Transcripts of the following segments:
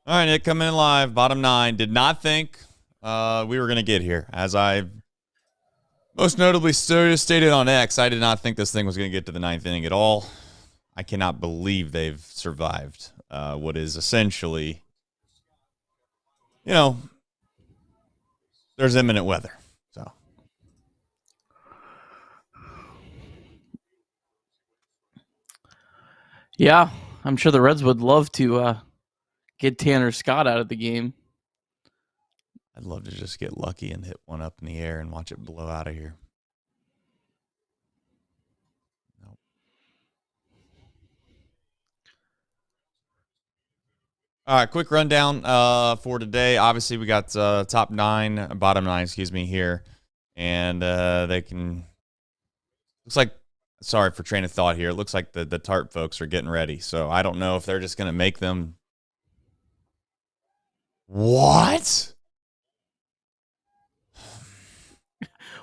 All right, Nick, coming in live, bottom 9. Did not think we were going to get here. As I most notably stated on X, I did not think this thing was going to get to the 9th inning at all. I cannot believe they've survived what is essentially, there's imminent weather. So, yeah, I'm sure the Reds would love to get Tanner Scott out of the game. I'd love to just get lucky and hit one up in the air and watch it blow out of here. Nope. All right, quick rundown for today. Obviously, we got bottom 9, here. And they can, looks like, sorry for train of thought here. It looks like the Tart folks are getting ready. So I don't know if they're just going to make them. What?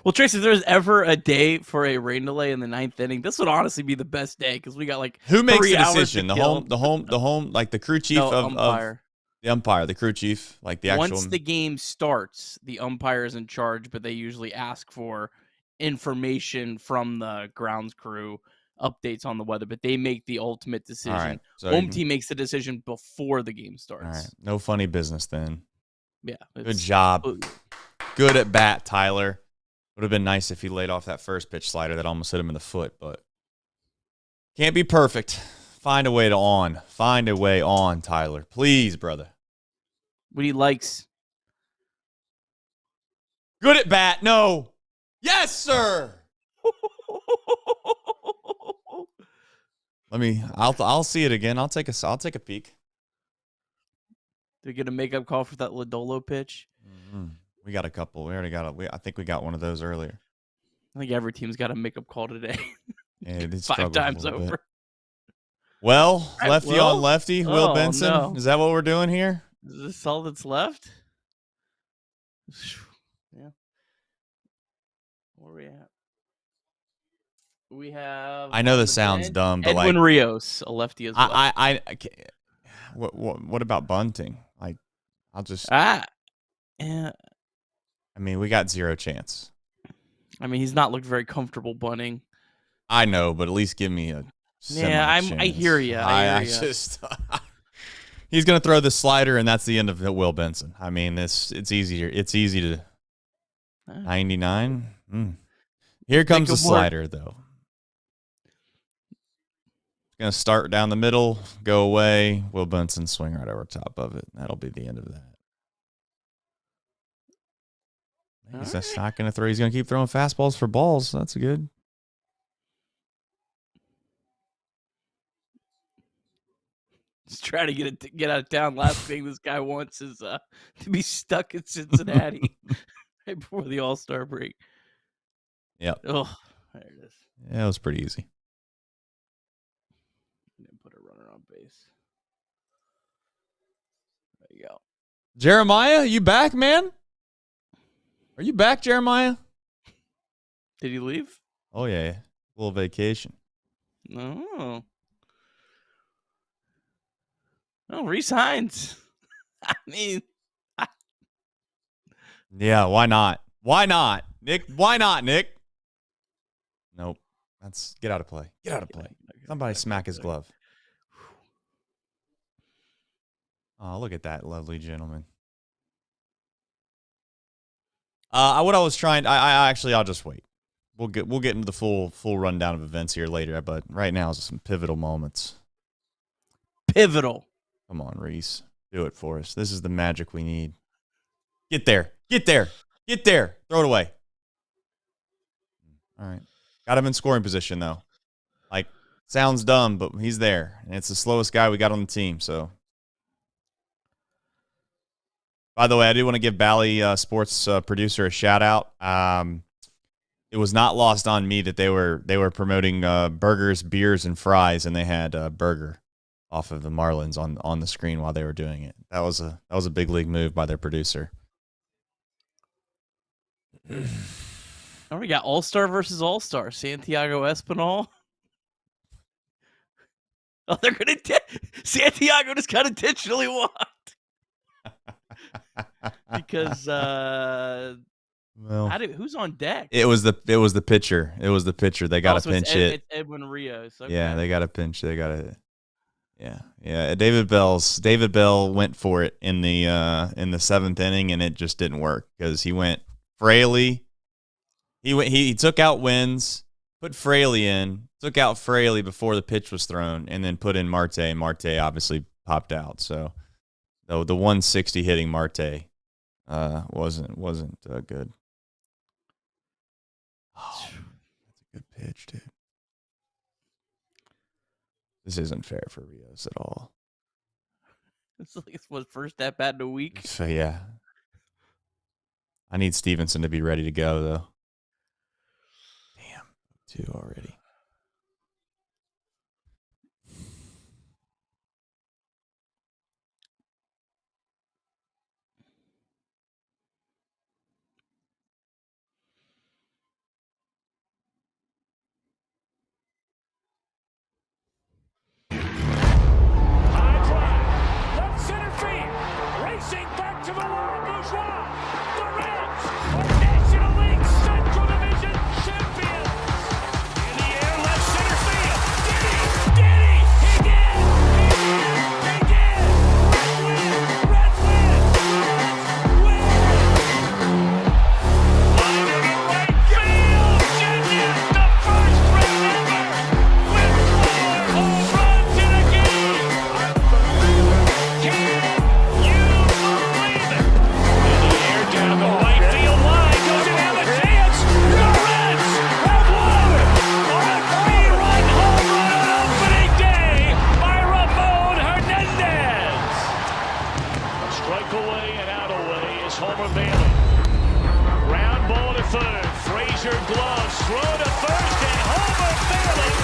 Well, Trace, if there's ever a day for a rain delay in the 9th inning, this would honestly be the best day because we got like who makes 3 the hours decision? to The home, like the crew chief umpire. The umpire, the crew chief, like the actual. Once the game starts, the umpire is in charge, but they usually ask for information from the grounds crew, updates on the weather, but they make the ultimate decision. Right, so home team makes the decision before the game starts. All right, no funny business then. Yeah. Good job. Good at bat, Tyler. Would have been nice if he laid off that first pitch slider that almost hit him in the foot, but can't be perfect. Find a way on. Find a way on, Tyler. Please, brother. What he likes. Good at bat. No. Yes, sir. I'll see it again. I'll take a peek. Did we get a makeup call for that Lodolo pitch? Mm-hmm. We got a couple. We already got I think we got one of those earlier. I think every team's got a makeup call today. Yeah, 5 times over. Bit. Well, lefty on lefty. Will Benson. No. Is that what we're doing here? Is this all that's left? Yeah. Where are we at? We have. I know this sounds dumb, but Edwin Rios, a lefty as well. I what about bunting? Like, I'll just. Yeah. I mean, we got zero chance. I mean, he's not looked very comfortable bunting. I know, but at least give me a. I hear you. He's going to throw the slider, and that's the end of Will Benson. I mean, it's easier. It's easy to 99. Here comes the slider, though. It's going to start down the middle, go away. Will Benson swing right over top of it. That'll be the end of that. He's just not going to throw. He's going to keep throwing fastballs for balls. That's good. Just trying to get out of town. Last thing this guy wants is to be stuck in Cincinnati right before the All-Star break. Yep. Oh, there it is. Yeah, it was pretty easy. Didn't put a runner on base. There you go. Jeremiah, you back, man? Are you back, Jeremiah? Did he leave? Oh, yeah. A little vacation. No. Oh, Reese Hines. I mean. Yeah, why not? Why not? Nick, why not, Nick? Nope. Get out of play. Get out of play. Somebody smack his glove. Oh, look at that lovely gentleman. What I was trying, I'll just wait. We'll get into the full rundown of events here later, but right now is some pivotal moments. Pivotal. Come on, Reese. Do it for us. This is the magic we need. Get there. Get there. Get there. Throw it away. All right. Got him in scoring position, though. Like, sounds dumb, but he's there. And it's the slowest guy we got on the team, so. By the way, I do want to give Bally Sports producer a shout out. It was not lost on me that they were promoting burgers, beers, and fries, and they had a burger off of the Marlins on the screen while they were doing it. That was a big league move by their producer. Oh, we got All-Star versus All-Star. Santiago Espinal. Oh, they're gonna Santiago just got intentionally walked. because well, who's on deck? it was the pitcher. It was the pitcher. They got to pinch hit. It's Edwin Rios. Okay. Yeah, they got to pinch. They got to. Yeah. David Bell went for it in the seventh inning, and it just didn't work because he went Fraley. He took out Wins, put Fraley in, took out Fraley before the pitch was thrown, and then put in Marte. And Marte obviously popped out. So the 160 hitting Marte wasn't good. Oh, that's a good pitch, dude. This isn't fair for Rios at all. It's like it's what, first at bat in a week. So yeah, I need Stevenson to be ready to go though. Damn, 2 already. To the wall, Bourgeois. The Reds are National League Central Division champions. In the air, left center field. Did he? He did. Reds win. Line to the right field. Genius, the first run ever. With 4 home runs in a game. Can you believe it? Down the right field line, goes in, have a chance. The Reds have won on a 3-run home run on opening day by Ramon Hernandez. A strike away and out away is Homer Bailey. Ground ball to third. Frazier gloves, throw to first, and Homer Bailey,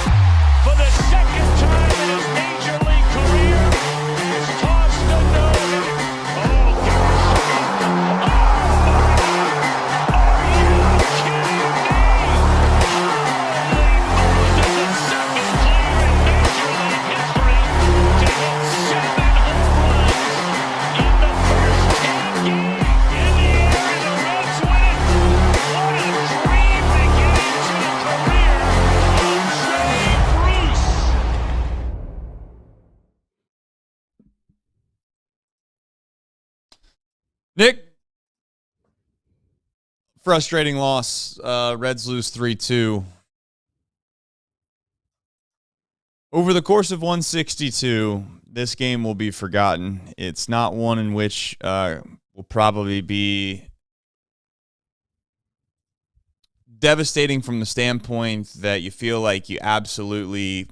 for the second time in his major league career, has tossed a no-hitter. Oh, gosh. Nick, frustrating loss. Reds lose 3-2. Over the course of 162, this game will be forgotten. It's not one in which will probably be devastating from the standpoint that you feel like you absolutely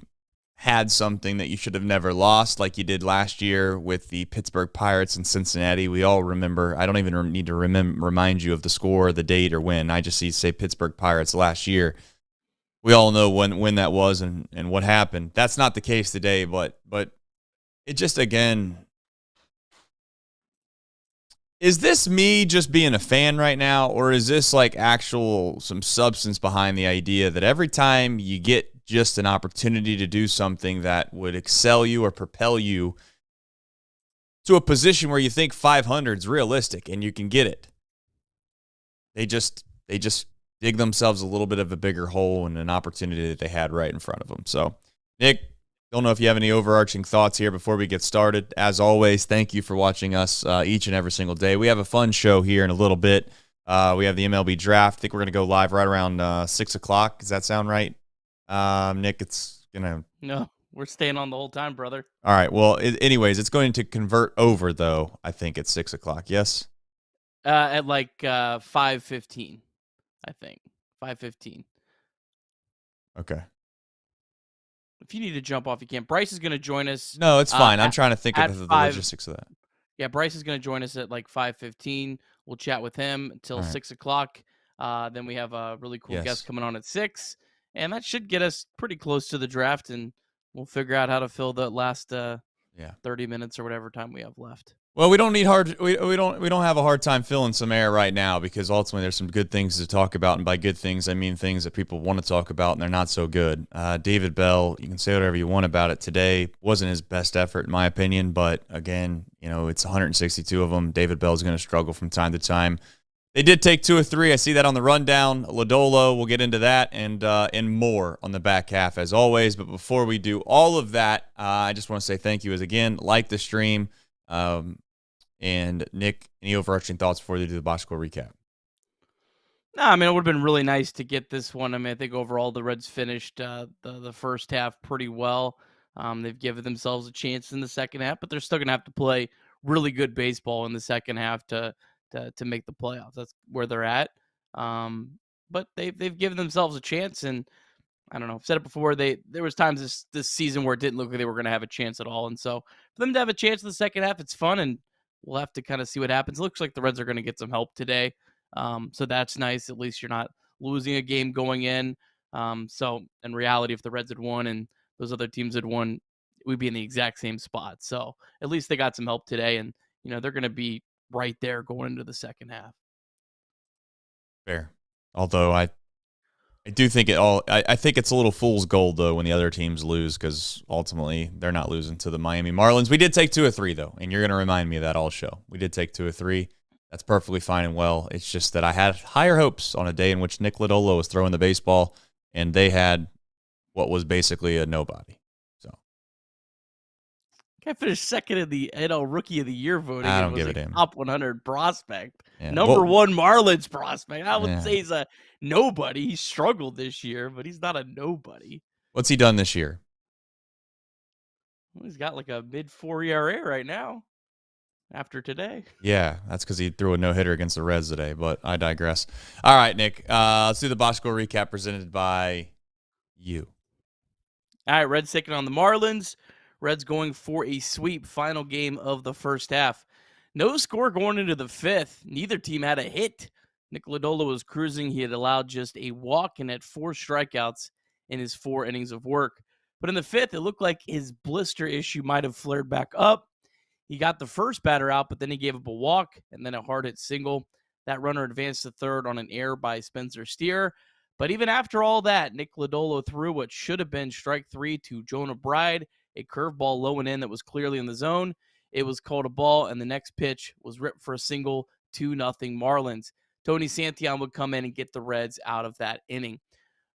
had something that you should have never lost, like you did last year with the Pittsburgh Pirates and Cincinnati. We all remember. I don't even need to remind you of the score, the date, or when. I just need to say Pittsburgh Pirates last year. We all know when that was and what happened. That's not the case today, but it just, again, is this me just being a fan right now, or is this like some substance behind the idea that every time you get just an opportunity to do something that would excel you or propel you to a position where you think 500 is realistic and you can get it, they just dig themselves a little bit of a bigger hole and an opportunity that they had right in front of them. So, Nick, don't know if you have any overarching thoughts here before we get started. As always, thank you for watching us each and every single day. We have a fun show here in a little bit. We have the MLB draft. I think we're going to go live right around 6 o'clock. Does that sound right? Nick, it's going to... No, we're staying on the whole time, brother. All right. Well, anyways, it's going to convert over, though, I think, at 6 o'clock. Yes? At like 5:15, I think. 5:15. Okay. If you need to jump off, you can. Bryce is going to join us. No, it's fine. I'm trying to think of the logistics of that. Yeah, Bryce is going to join us at like 5:15. We'll chat with him until 6 o'clock. Then we have a really cool guest coming on at 6. And that should get us pretty close to the draft, and we'll figure out how to fill the last 30 minutes or whatever time we have left. Well, we don't have a hard time filling some air right now because ultimately there's some good things to talk about, and by good things I mean things that people want to talk about and they're not so good. David Bell, you can say whatever you want about it today. Wasn't his best effort in my opinion, but again, it's 162 of them. David Bell's going to struggle from time to time. They did take 2 or 3. I see that on the rundown. Lodolo, we'll get into that and more on the back half as always. But before we do all of that, I just want to say thank you as again. Like the stream. And Nick, any overarching thoughts before they do the box score recap? No, I mean, it would have been really nice to get this one. I mean, I think overall the Reds finished the first half pretty well. They've given themselves a chance in the second half, but they're still going to have to play really good baseball in the second half to make the playoffs. That's where they're at. But they've given themselves a chance, and I don't know. I've said it before. There was times this season where it didn't look like they were going to have a chance at all, and so for them to have a chance in the second half, it's fun, and we'll have to kind of see what happens. It looks like the Reds are going to get some help today, so that's nice. At least you're not losing a game going in. So in reality, if the Reds had won and those other teams had won, we'd be in the exact same spot. So at least they got some help today, and they're going to be right there going into the second half. Fair, although I do think I think it's a little fool's gold, though, when the other teams lose, because ultimately they're not losing to the Miami Marlins. We did take 2 or 3, though, and you're going to remind me of that all show. We did take 2 or 3. That's perfectly fine and well. It's just that I had higher hopes on a day in which Nick Lodolo was throwing the baseball, and they had what was basically a nobody. So I finished second in the NL Rookie of the Year voting. I don't give a damn. Top 100 prospect. Yeah. Number 1 Marlins prospect. I would say he's a nobody. He struggled this year, but he's not a nobody. What's he done this year? Well, he's got like a mid-4 ERA right now after today. Yeah, that's because he threw a no-hitter against the Reds today, but I digress. All right, Nick, let's do the box score recap presented by you. All right, Reds taking on the Marlins. Reds going for a sweep, final game of the first half. No score going into the 5th. Neither team had a hit. Nick Lodolo was cruising. He had allowed just a walk and had 4 strikeouts in his 4 innings of work. But in the 5th, it looked like his blister issue might have flared back up. He got the first batter out, but then he gave up a walk and then a hard hit single. That runner advanced to third on an error by Spencer Steer. But even after all that, Nick Lodolo threw what should have been strike 3 to Jonah Bride, a curveball low and in that was clearly in the zone. It was called a ball, and the next pitch was ripped for a single, 2-0 Marlins. Tony Santillan would come in and get the Reds out of that inning.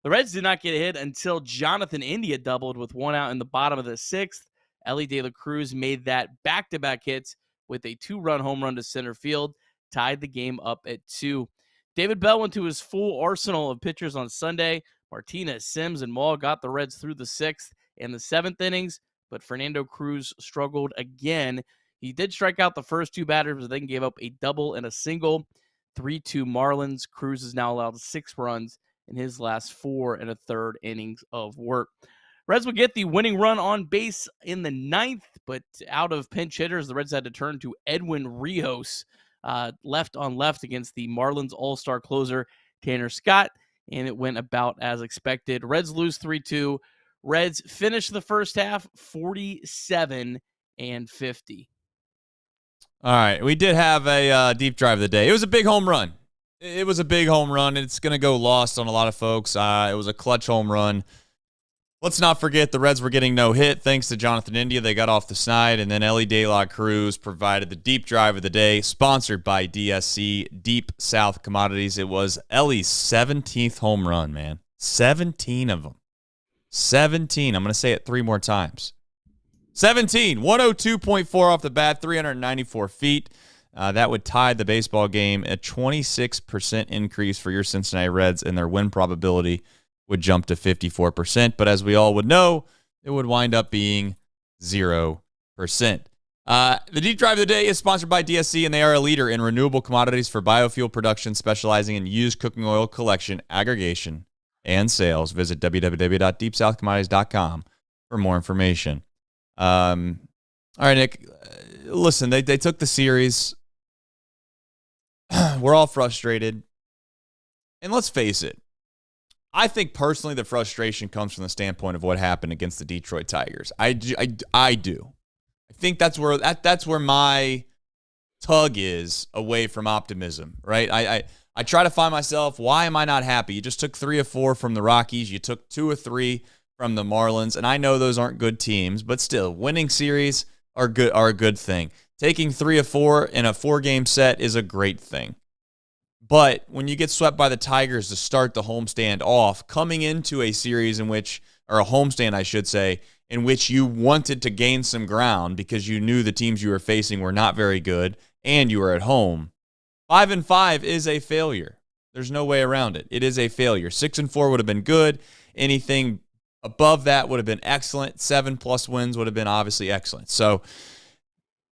The Reds did not get a hit until Jonathan India doubled with 1 out in the bottom of the 6th. Ellie De La Cruz made that back-to-back hits with a 2-run home run to center field, tied the game up at 2. David Bell went to his full arsenal of pitchers on Sunday. Martinez, Sims, and Maul got the Reds through the 6th and the 7th innings, but Fernando Cruz struggled again. He did strike out the first 2 batters, but then gave up a double and a single. 3-2 Marlins. Cruz is now allowed 6 runs in his last 4 1/3 innings of work. Reds would get the winning run on base in the 9th, but out of pinch hitters, the Reds had to turn to Edwin Rios, left on left against the Marlins all-star closer Tanner Scott, and it went about as expected. Reds lose 3-2. Reds finish the first half 47-50. All right, we did have a deep drive of the day. It was a big home run. It was a big home run. It's going to go lost on a lot of folks. It was a clutch home run. Let's not forget the Reds were getting no hit thanks to Jonathan India. They got off the snide, and then Ellie De La Cruz provided the deep drive of the day, sponsored by DSC, Deep South Commodities. It was Ellie's 17th home run, man. 17 of them. 17. I'm going to say it 3 more times. 17. 102.4 off the bat, 394 feet. That would tie the baseball game. A 26% increase for your Cincinnati Reds, and their win probability would jump to 54%. But as we all would know, it would wind up being 0%. The Deep Drive of the Day is sponsored by DSC, and they are a leader in renewable commodities for biofuel production, specializing in used cooking oil collection, aggregation, and sales. Visit www.deepsouthcommodities.com for more information. All right, Nick, listen, they took the series. We're all frustrated. And let's face it, I think personally the frustration comes from the standpoint of what happened against the Detroit Tigers. I do. I think that's where my tug is away from optimism, right? I try to find myself, why am I not happy? You just took 3 of 4 from the Rockies. You took 2 of 3 from the Marlins. And I know those aren't good teams, but still, winning series are a good thing. Taking 3 of 4 in a 4-game set is a great thing. But when you get swept by the Tigers to start the homestand off, coming into a series in which, or a homestand, I should say, in which you wanted to gain some ground because you knew the teams you were facing were not very good and you were at home, 5-5 is a failure. There's no way around it. It is a failure. 6-4 would have been good. Anything above that would have been excellent. 7+ wins would have been obviously excellent. So,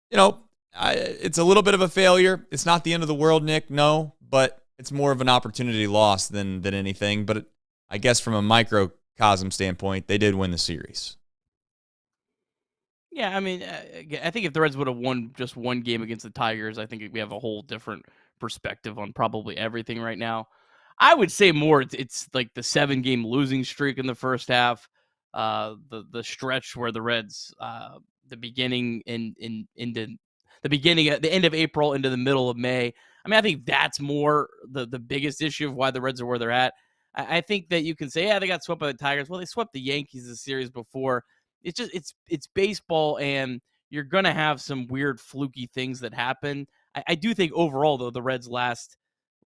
it's a little bit of a failure. It's not the end of the world, Nick, no, but it's more of an opportunity loss than anything. But I guess from a microcosm standpoint, they did win the series. Yeah, I mean, I think if the Reds would have won just one game against the Tigers, I think we have a whole different perspective on probably everything right now. I would say more it's like the 7-game losing streak in the first half, the stretch where the Reds, the beginning into the beginning at the end of April into the middle of May. I mean, I think that's more the biggest issue of why the Reds are where they're at. I think that you can say, yeah, they got swept by the Tigers. Well, they swept the Yankees the series before. It's just it's baseball, and you're gonna have some weird fluky things that happen. I do think overall, though, the Reds last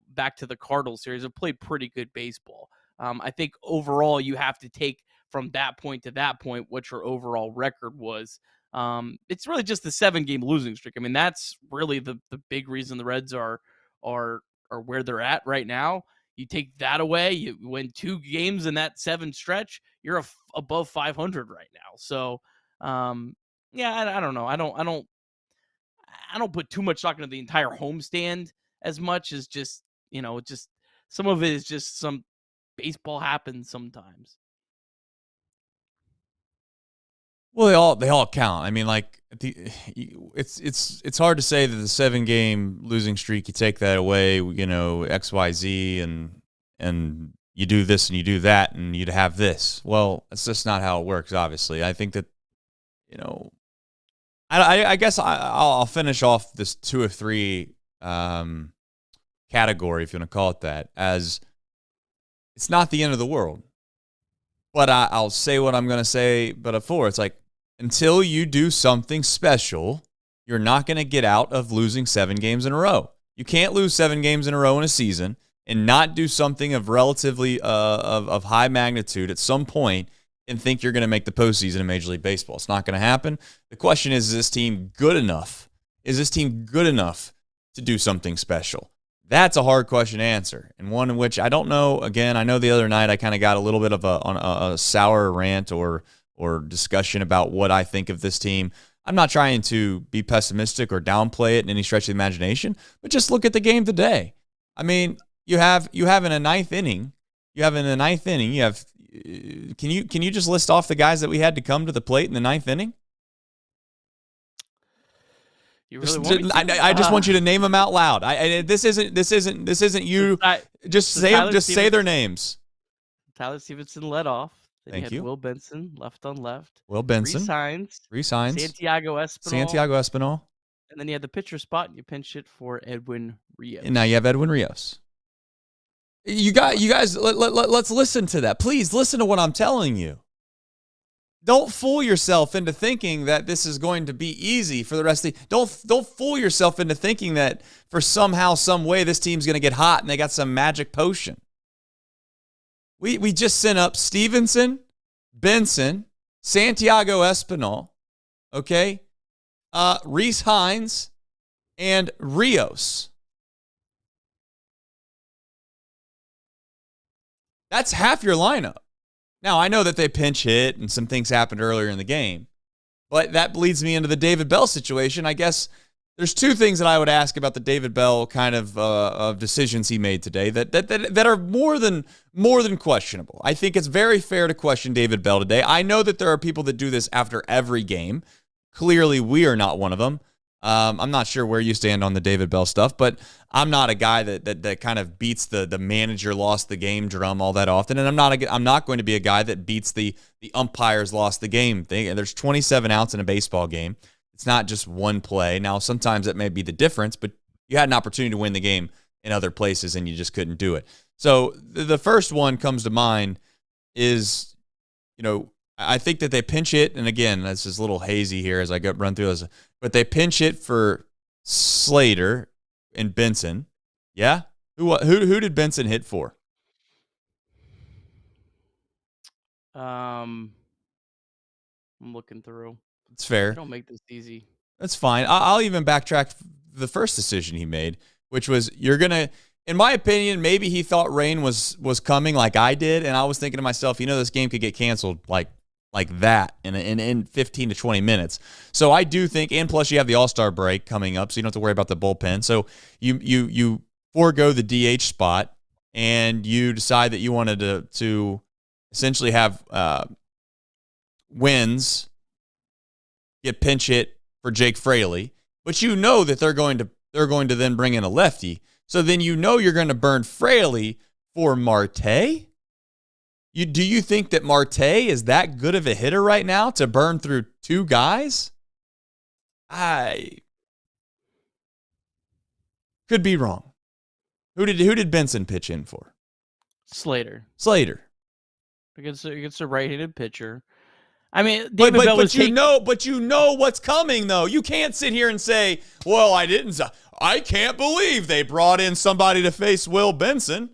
back to the Cardinals series have played pretty good baseball. I think overall you have to take from that point to that point what your overall record was. It's really just the 7-game losing streak. I mean, that's really the big reason the Reds are where they're at right now. You take that away, you win 2 games in that 7 stretch, you're above 500 right now. So, yeah, I don't know. I don't put too much stock into the entire homestand as much as just some of it is just some baseball happens sometimes. Well, they all count. I mean, like it's hard to say that the 7-game losing streak, you take that away, XYZ, and you do this and you do that and you'd have this. Well, that's just not how it works. Obviously, I think that I guess I'll finish off this 2 of 3 category, if you want to call it that, as it's not the end of the world. But I'll say what I'm going to say. But before, it's like, until you do something special, you're not going to get out of losing 7 games in a row. You can't lose 7 games in a row in a season and not do something of relatively of high magnitude at some point and think you're going to make the postseason in Major League Baseball. It's not going to happen. The question is this team good enough? Is this team good enough to do something special? That's a hard question to answer, and one in which I don't know. Again, I know the other night I kind of got a little bit of a sour rant or discussion about what I think of this team. I'm not trying to be pessimistic or downplay it in any stretch of the imagination, but just look at the game today. I mean, you have in a ninth inning. Can you just list off the guys that we had to come to the plate in the 9th inning? You really want me to? I just want you to name them out loud. This isn't you. Just say their names. Tyler Stevenson led off. Then Thank you. Will Benson left on left. Will Benson. Resigns. Santiago Santiago Espinal. And then you had the pitcher spot, and you pinch it for Edwin Rios. And now you have Edwin Rios. You guys, let's listen to that. Please listen to what I'm telling you. Don't fool yourself into thinking that this is going to be easy for the rest of the. Don't fool yourself into thinking that for somehow, some way, this team's going to get hot and they got some magic potion. We just sent up Stevenson, Benson, Santiago Espinal, okay, Reese Hines, and Rios. That's half your lineup. Now, I know that they pinch hit and some things happened earlier in the game, but that leads me into the David Bell situation. I guess there's 2 things that I would ask about the David Bell kind of decisions he made today that are more than questionable. I think it's very fair to question David Bell today. I know that there are people that do this after every game. Clearly, we are not one of them. I'm not sure where you stand on the David Bell stuff, but I'm not a guy that kind of beats the manager lost the game drum all that often, and I'm not going to be a guy that beats the umpires lost the game thing. And there's 27 outs in a baseball game. It's not just one play. Now, sometimes that may be the difference, but you had an opportunity to win the game in other places and you just couldn't do it. So the first one comes to mind is, I think that they pinch hit, and again, that's just a little hazy here as I run through those, but they pinch hit for Slater and Benson. Yeah? Who did Benson hit for? I'm looking through. It's fair. Don't make this easy. That's fine. I'll even backtrack the first decision he made, which was in my opinion, maybe he thought rain was coming like I did, and I was thinking to myself, this game could get canceled like that in 15 to 20 minutes. So I do think, and plus you have the All-Star break coming up, so you don't have to worry about the bullpen. So you forego the DH spot, and you decide that you wanted to essentially have wins get pinch hit for Jake Fraley, but that they're going to then bring in a lefty. So then you're going to burn Fraley for Marte? Do you think that Marte is that good of a hitter right now to burn through two guys? I could be wrong. Who did Benson pitch in for? Slater. Against a right-handed pitcher. I mean, David Bell was but you know what's coming, though. You can't sit here and say, well, I can't believe they brought in somebody to face Will Benson,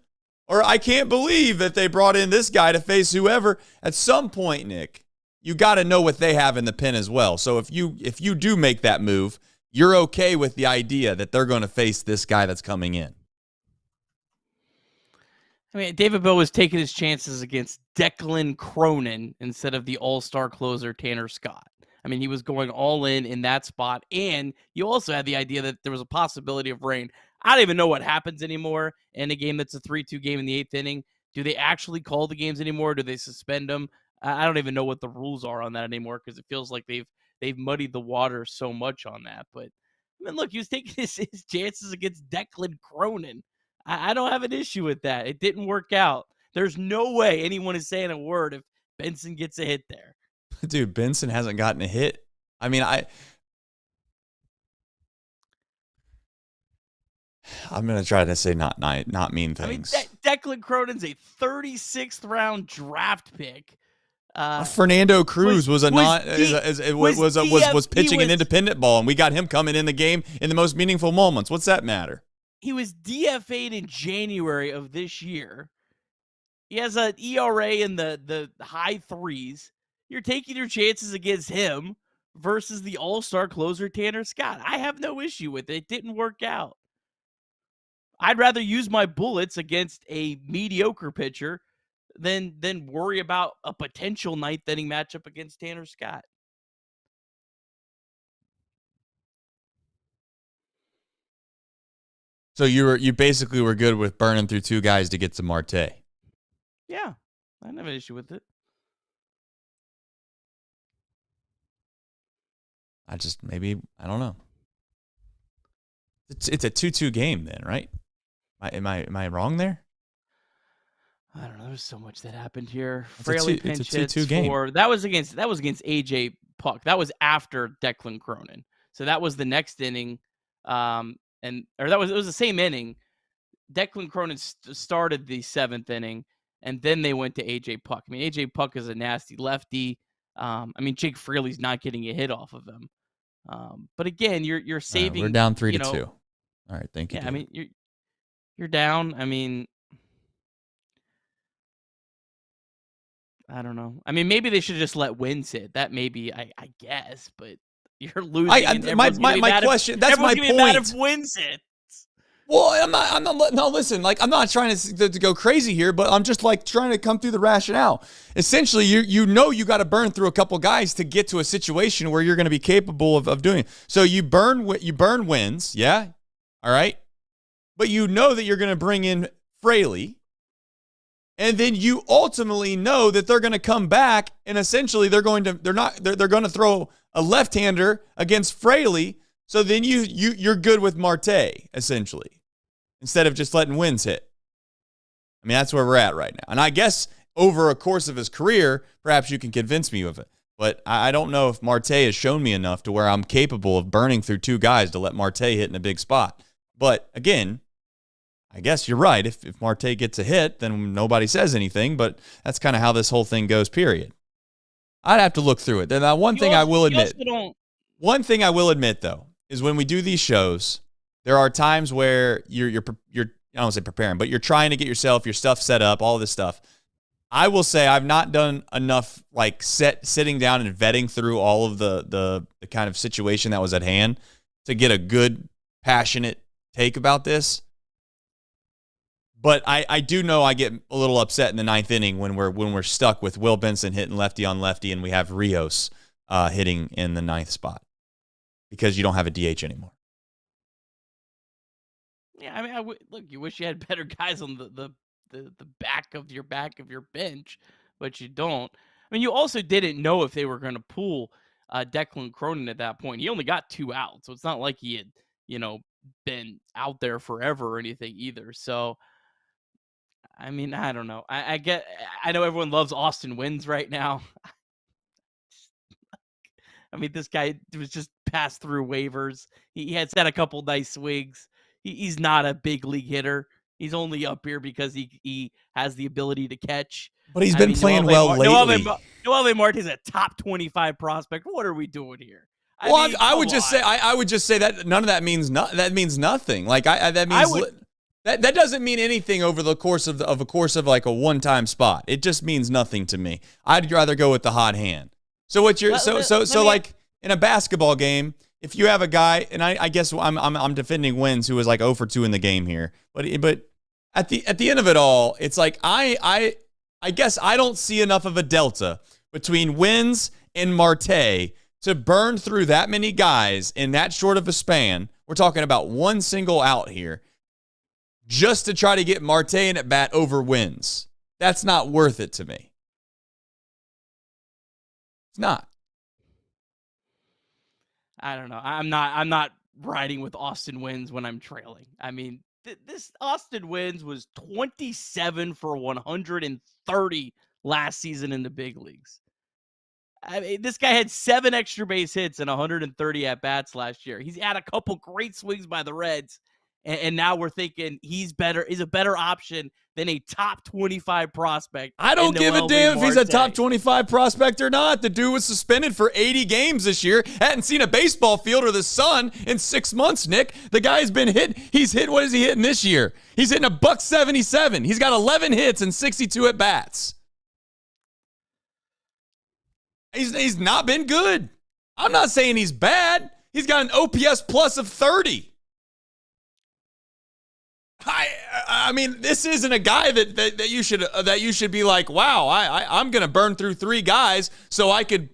or I can't believe that they brought in this guy to face whoever. At some point, Nick, you got to know what they have in the pen as well. So if you do make that move, you're okay with the idea that they're going to face this guy that's coming in. I mean, David Bell was taking his chances against Declan Cronin instead of the all-star closer Tanner Scott. I mean, he was going all in that spot, and you also had the idea that there was a possibility of rain. I don't even know what happens anymore in a game that's a 3-2 game in the 8th inning. Do they actually call the games anymore? Do they suspend them? I don't even know what the rules are on that anymore because it feels like they've muddied the water so much on that. But, I mean, look, he was taking his chances against Declan Cronin. I don't have an issue with that. It didn't work out. There's no way anyone is saying a word if Benson gets a hit there. Dude, Benson hasn't gotten a hit. I mean, I'm going to try to say not mean things. I mean, Declan Cronin's a 36th round draft pick. Fernando Cruz was pitching an independent ball, and we got him coming in the game in the most meaningful moments. What's that matter? He was DFA'd in January of this year. He has an ERA in the high threes. You're taking your chances against him versus the all-star closer Tanner Scott. I have no issue with it. It didn't work out. I'd rather use my bullets against a mediocre pitcher than worry about a potential ninth inning matchup against Tanner Scott. So you basically were good with burning through two guys to get to Marte. Yeah, I didn't have an issue with it. I don't know. It's a 2-2 game then, right? Am I wrong there? I don't know. There's so much that happened here. It's Fraley a pinch 2-2 hits game. that was against AJ Puck. That was after Declan Cronin. So that was the next inning. It was the same inning. Declan Cronin started the 7th inning, and then they went to AJ Puck. I mean, AJ Puck is a nasty lefty. Jake Fraley's not getting a hit off of him. But again, you're saving. We're down 3-2. All right, thank you. Yeah, David. I mean, you're down. I mean, I don't know. I mean, maybe they should just let wins hit. That maybe I guess, but you're losing. My question. That's my point. Mad if wins hit. Well, I'm not. No, listen. Like, I'm not trying to go crazy here, but I'm just like trying to come through the rationale. Essentially, you got to burn through a couple guys to get to a situation where you're going to be capable of doing it. So you burn wins, yeah, all right. But you know that you're going to bring in Fraley, and then you ultimately know that they're going to come back, and essentially they're going to throw a left-hander against Fraley. So then you're good with Marte, essentially, instead of just letting wins hit. that's where we're at right now. And I guess over a course of his career, perhaps you can convince me of it. But I don't know if Marte has shown me enough to where I'm capable of burning through 2 guys to let Marte hit in a big spot. But again, I guess you're right. If Marte gets a hit, then nobody says anything. But that's kind of how this whole thing goes, period. I'd have to look through it. Then one thing I will admit, though, is when we do these shows, there are times where you're I don't say preparing, but you're trying to get your stuff set up, all this stuff. I will say I've not done enough like sitting down and vetting through all of the kind of situation that was at hand to get a good, passionate take about this. But I do know I get a little upset in the 9th inning when we're stuck with Will Benson hitting lefty on lefty and we have Rios hitting in the 9th spot because you don't have a DH anymore. Yeah, I mean, look, you wish you had better guys on the back of your bench, but you don't. I mean, you also didn't know if they were going to pull Declan Cronin at that point. He only got 2 outs, so it's not like he had, been out there forever or anything either. So, I mean, I don't know. I know everyone loves Austin Wynns right now. I mean, this guy was just passed through waivers. He had a couple nice swings. He's not a big league hitter. He's only up here because he has the ability to catch. But he's been playing well lately. Noelvi Marte's a top 25 prospect. What are we doing here? I would just say that none of that means nothing. Like that doesn't mean anything over the course of like a one-time spot. It just means nothing to me. I'd rather go with the hot hand. So what you're like in a basketball game, if you have a guy, and I guess I'm defending Wins, who was like 0 for 2 in the game here, but at the end of it all, it's like I guess I don't see enough of a delta between Wins and Marte to burn through that many guys in that short of a span. We're talking about one single out here, just to try to get Marte in at bat over Wins. That's not worth it to me. It's not. I don't know. I'm not riding with Austin Wynns when I'm trailing. I mean, this Austin Wynns was 27 for 130 last season in the big leagues. I mean, this guy had 7 extra base hits and 130 at bats last year. He's had a couple great swings by the Reds, and now we're thinking he's a better option than a top 25 prospect. I don't give a damn if he's a top 25 prospect or not. The dude was suspended for 80 games this year. Hadn't seen a baseball field or the sun in 6 months, Nick. The guy's been hit. He's hit. What is he hitting this year? He's hitting $177. He's got 11 hits and 62 at bats. He's not been good. I'm not saying he's bad. He's got an OPS plus of 30. I mean, this isn't a guy that you should be like, wow, I'm gonna burn through 3 guys so I can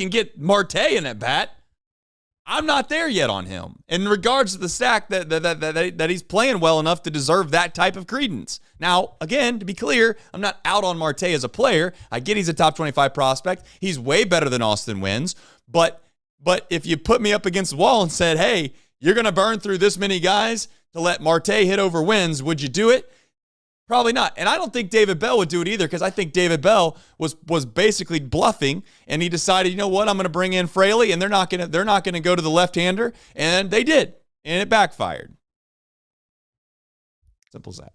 get Marte in at bat. I'm not there yet on him in regards to the stack that he's playing well enough to deserve that type of credence. Now, again, to be clear, I'm not out on Marte as a player. I get he's a top 25 prospect. He's way better than Austin Wynns. But if you put me up against the wall and said, hey, you're gonna burn through this many guys to let Marte hit over Wins, would you do it? Probably not. And I don't think David Bell would do it either, because I think David Bell was basically bluffing, and he decided, you know what, I'm going to bring in Fraley, and they're not going to go to the left-hander, and they did, and it backfired. Simple as that.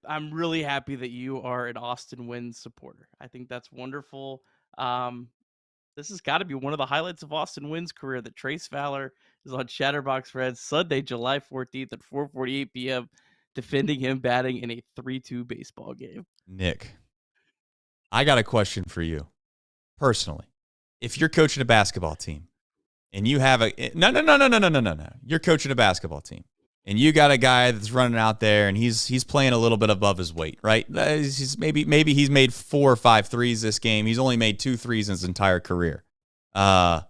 I'm really happy that you are an Austin Wynns supporter. I think that's wonderful. This has got to be one of the highlights of Austin Wynns' career, that Trace Fowler is on Chatterbox Reds Sunday, July 14th at 4:48 p.m., defending him batting in a 3-2 baseball game. Nick, I got a question for you personally. If you're coaching a basketball team and you have no. You're coaching a basketball team and you got a guy that's running out there and he's playing a little bit above his weight, right? Maybe he's made 4 or 5 threes this game. He's only made 2 threes in his entire career. Are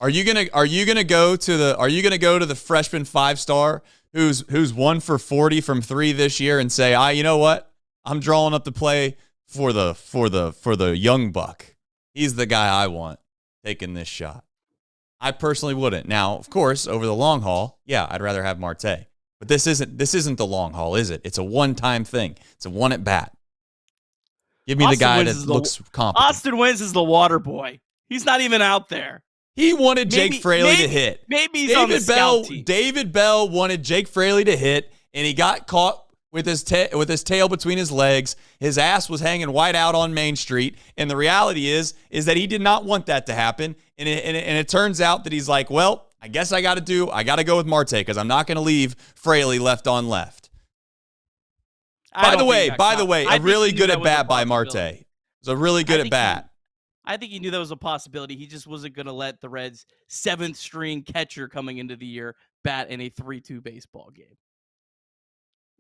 you gonna go to the freshman 5-star who's 1 for 40 from 3 this year and say, you know what? I'm drawing up the play for the young buck. He's the guy I want taking this shot. I personally wouldn't. Now, of course, over the long haul, yeah, I'd rather have Marte. But this isn't the long haul, is it? It's a one-time thing. It's a one at bat. Give me the Austin guy Wynns that is the- looks competent. Austin Wynns is the water boy. He's not even out there. He wanted Jake Maybe- Fraley to maybe- hit. Maybe he's on the scout team. David Bell wanted Jake Fraley to hit, and he got caught with his tail between his legs. His ass was hanging white out on Main Street, and the reality is that he did not want that to happen. And it turns out that he's like, well, I guess I got to go with Marte because I'm not going to leave Fraley left on left. By the way, a really good at bat by Marte. It was a really good at bat. I think he knew that was a possibility. He just wasn't going to let the Reds' 7th string catcher coming into the year bat in a 3-2 baseball game.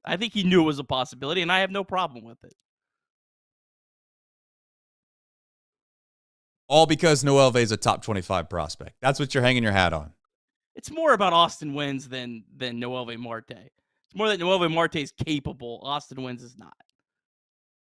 I think he knew it was a possibility, and I have no problem with it. All because Noelve is a top 25 prospect. That's what you're hanging your hat on. It's more about Austin Wynns than Noelve Marte. It's more that Noelve Marte is capable. Austin Wynns is not.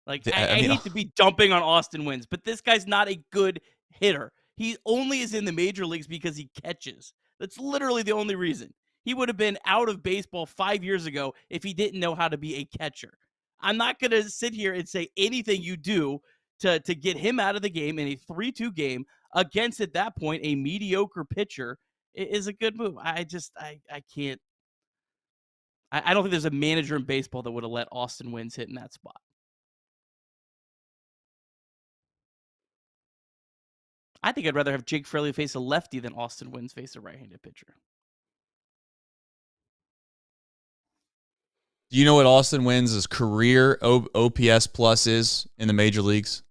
Like, I hate to be dumping on Austin Wynns, but this guy's not a good hitter. He only is in the major leagues because he catches. That's literally the only reason. He would have been out of baseball 5 years ago if he didn't know how to be a catcher. I'm not going to sit here and say anything you do to get him out of the game in a 3-2 game against, at that point, a mediocre pitcher is a good move. I can't. I don't think there's a manager in baseball that would have let Austin Wynns hit in that spot. I think I'd rather have Jake Fraley face a lefty than Austin Wynns face a right-handed pitcher. Do you know what Austin Wynns' career OPS plus is in the major leagues?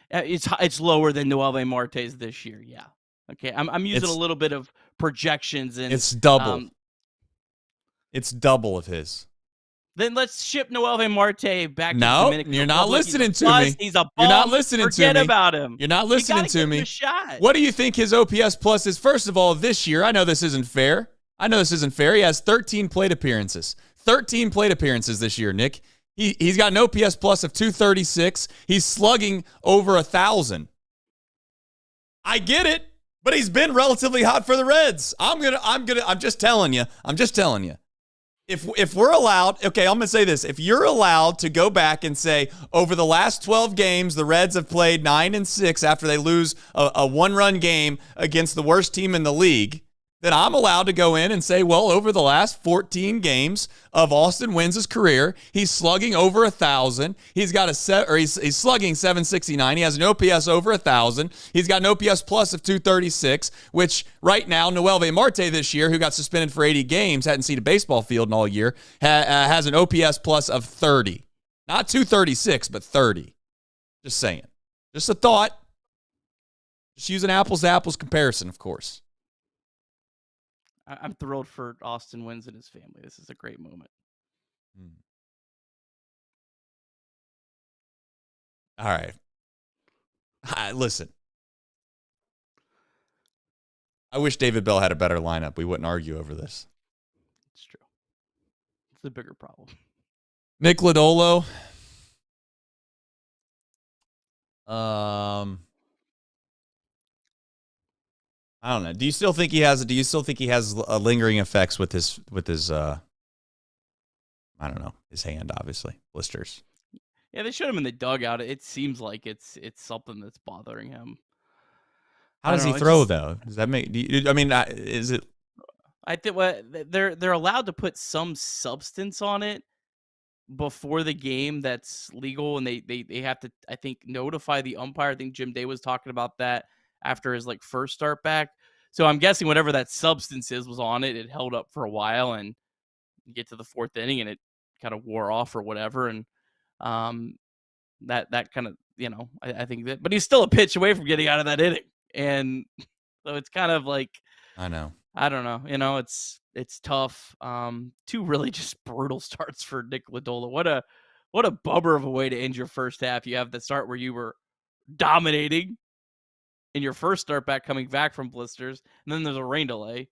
It's lower than Noelve Marte's this year. Yeah. Okay. I'm using a little bit of projections, and it's double. It's double of his. Then let's ship Noelve Marte back to the No, Dominican you're not Republic. listening to me. He's a bum. You're not listening to me. Forget about him. You're not listening to me. A shot. What do you think his OPS plus is? First of all, this year, I know this isn't fair. He has 13 plate appearances. 13 plate appearances this year, Nick. He's got an OPS plus of 236. He's slugging over 1,000. I get it, but he's been relatively hot for the Reds. I'm just telling you. If we're allowed, okay, I'm going to say this. If you're allowed to go back and say, over the last 12 games, the Reds have played 9-6 after they lose a one-run game against the worst team in the league, then I'm allowed to go in and say, well, over the last 14 games of Austin Wynns' career, he's slugging over 1,000. He's slugging 769. He has an OPS over 1,000. He's got an OPS plus of 236, which right now, Noelve Marte this year, who got suspended for 80 games, hadn't seen a baseball field in all year, has an OPS plus of 30. Not 236, but 30. Just saying. Just a thought. Just using apples to apples comparison, of course. I'm thrilled for Austin Wynns and his family. This is a great moment. All right. Listen. I wish David Bell had a better lineup. We wouldn't argue over this. It's true. It's the bigger problem. Nick Lodolo. I don't know. Do you still think he has lingering effects with his I don't know, his hand, obviously. Blisters. Yeah, they showed him in the dugout. It seems like it's something that's bothering him. How does he throw though? Does that make is it I think they're allowed to put some substance on it before the game that's legal, and they have to, I think, notify the umpire. I think Jim Day was talking about that after his first start back. So I'm guessing whatever that substance was on it, it held up for a while, and you get to the 4th inning and it kind of wore off or whatever. And that kind of, I think that, but he's still a pitch away from getting out of that inning. And so it's kind of like, I know. I don't know. It's tough. 2 really just brutal starts for Nick Lodolo. What a bummer of a way to end your first half. You have the start where you were dominating in your first start back, coming back from blisters, and then there's a rain delay.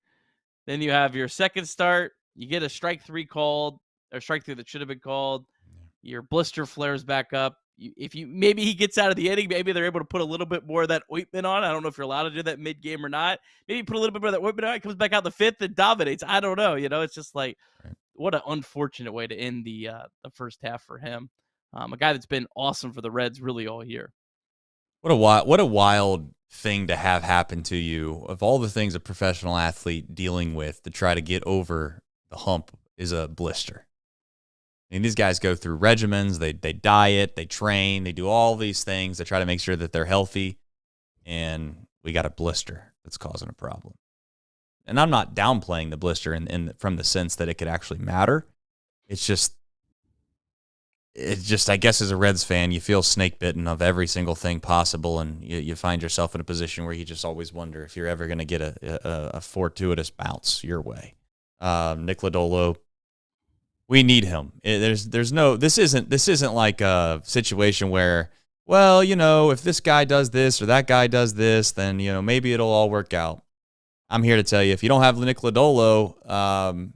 Then you have your second start. You get a strike 3 called, or strike 3 that should have been called. Your blister flares back up. Maybe he gets out of the inning, maybe they're able to put a little bit more of that ointment on. I don't know if you're allowed to do that mid-game or not. Maybe put a little bit more of that ointment on. It comes back out the 5th and dominates. I don't know. It's just like, what an unfortunate way to end the first half for him. A guy that's been awesome for the Reds really all year. What a wild thing to have happen to you. Of all the things a professional athlete dealing with to try to get over the hump is a blister. I mean, these guys go through regimens, they diet, they train, they do all these things to try to make sure that they're healthy, and we got a blister that's causing a problem. And I'm not downplaying the blister from the sense that it could actually matter. It's just, I guess as a Reds fan, you feel snake bitten of every single thing possible, and you find yourself in a position where you just always wonder if you're ever going to get a fortuitous bounce your way. Nick Lodolo, we need him. There's no, this isn't like a situation where, well, if this guy does this or that guy does this, then maybe it'll all work out. I'm here to tell you, if you don't have Nick Lodolo,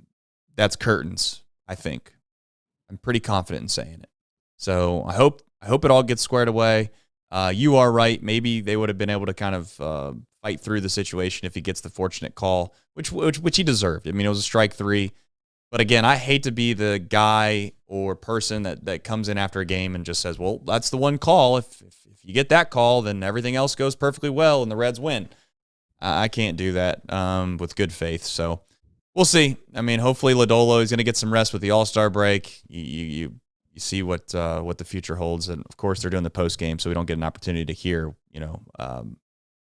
that's curtains. I think I'm pretty confident in saying it. So I hope it all gets squared away. You are right. Maybe they would have been able to kind of fight through the situation if he gets the fortunate call, which he deserved. I mean, it was a strike 3. But again, I hate to be the guy or person that comes in after a game and just says, well, that's the one call. If you get that call, then everything else goes perfectly well and the Reds win. I can't do that with good faith. So we'll see. I mean, hopefully Lodolo is going to get some rest with the All-Star break. You see what the future holds. And, of course, they're doing the post game, so we don't get an opportunity to hear,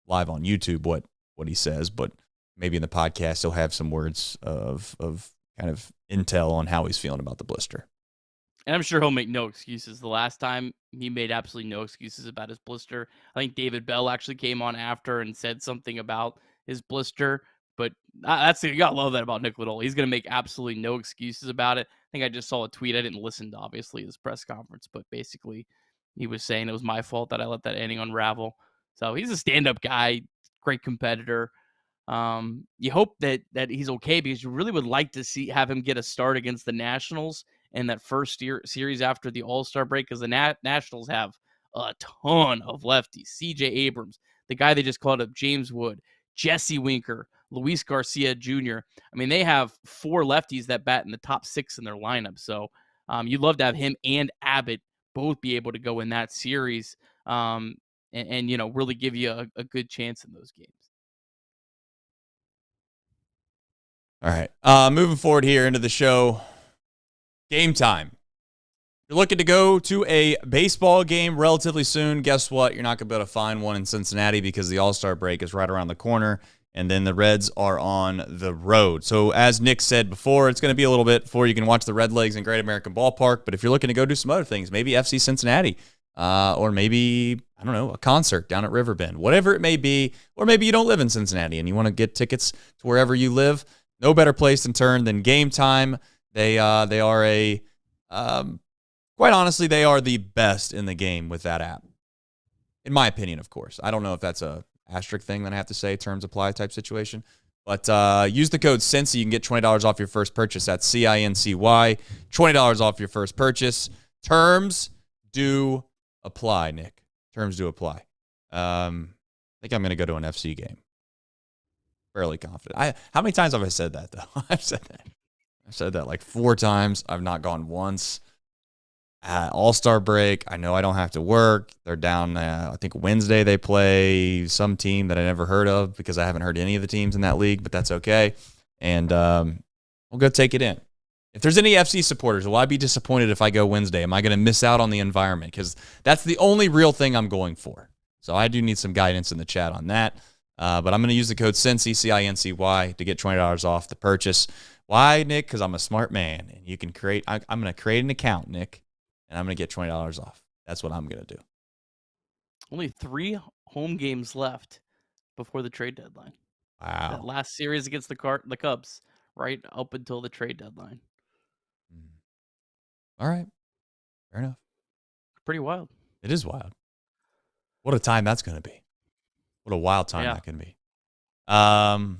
live on YouTube what he says. But maybe in the podcast he'll have some words of kind of intel on how he's feeling about the blister. And I'm sure he'll make no excuses. The last time he made absolutely no excuses about his blister. I think David Bell actually came on after and said something about his blister. But you got to love that about Nick Lodolo. He's going to make absolutely no excuses about it. I think I just saw a tweet. I didn't listen to, obviously, his press conference. But basically, he was saying it was my fault that I let that inning unravel. So he's a stand-up guy, great competitor. You hope that he's okay, because you really would like to have him get a start against the Nationals in that first series after the All-Star break, because the Nationals have a ton of lefties. C.J. Abrams, the guy they just called up, James Wood, Jesse Winker, Luis Garcia Jr. I mean, they have 4 lefties that bat in the top 6 in their lineup. So you'd love to have him and Abbott both be able to go in that series and really give you a good chance in those games. All right. Moving forward here into the show, game time. You're looking to go to a baseball game relatively soon. Guess what? You're not going to be able to find one in Cincinnati because the All-Star break is right around the corner, and then the Reds are on the road. So as Nick said before, it's going to be a little bit before you can watch the Red Legs in Great American Ballpark. But if you're looking to go do some other things, maybe FC Cincinnati, or maybe, I don't know, a concert down at Riverbend, whatever it may be, or maybe you don't live in Cincinnati and you want to get tickets to wherever you live, no better place to turn than Game Time. They are quite honestly, they are the best in the game with that app. In my opinion, of course. I don't know if that's a asterisk thing that I have to say, terms apply type situation. But use the code CINCY. You can get $20 off your first purchase. That's CINCY. $20 off your first purchase. Terms do apply, Nick. Terms do apply. I think I'm going to go to an FC game. Fairly confident. How many times have I said that, though? I've said that like 4 times. I've not gone once. All-Star break, I know I don't have to work. They're down, I think Wednesday they play some team that I never heard of because I haven't heard any of the teams in that league, but that's okay. And we'll go take it in. If there's any FC supporters, will I be disappointed if I go Wednesday? Am I going to miss out on the environment? Because that's the only real thing I'm going for. So I do need some guidance in the chat on that. But I'm going to use the code CINCY, CINCY, to get $20 off the purchase. Why, Nick? Because I'm a smart man. And you can create, I'm going to create an account, Nick, and I'm going to get $20 off. That's what I'm going to do. Only 3 home games left before the trade deadline. Wow. That last series against the Cubs, right up until the trade deadline. All right. Fair enough. Pretty wild. It is wild. What a time that's going to be. What a wild time that can be. All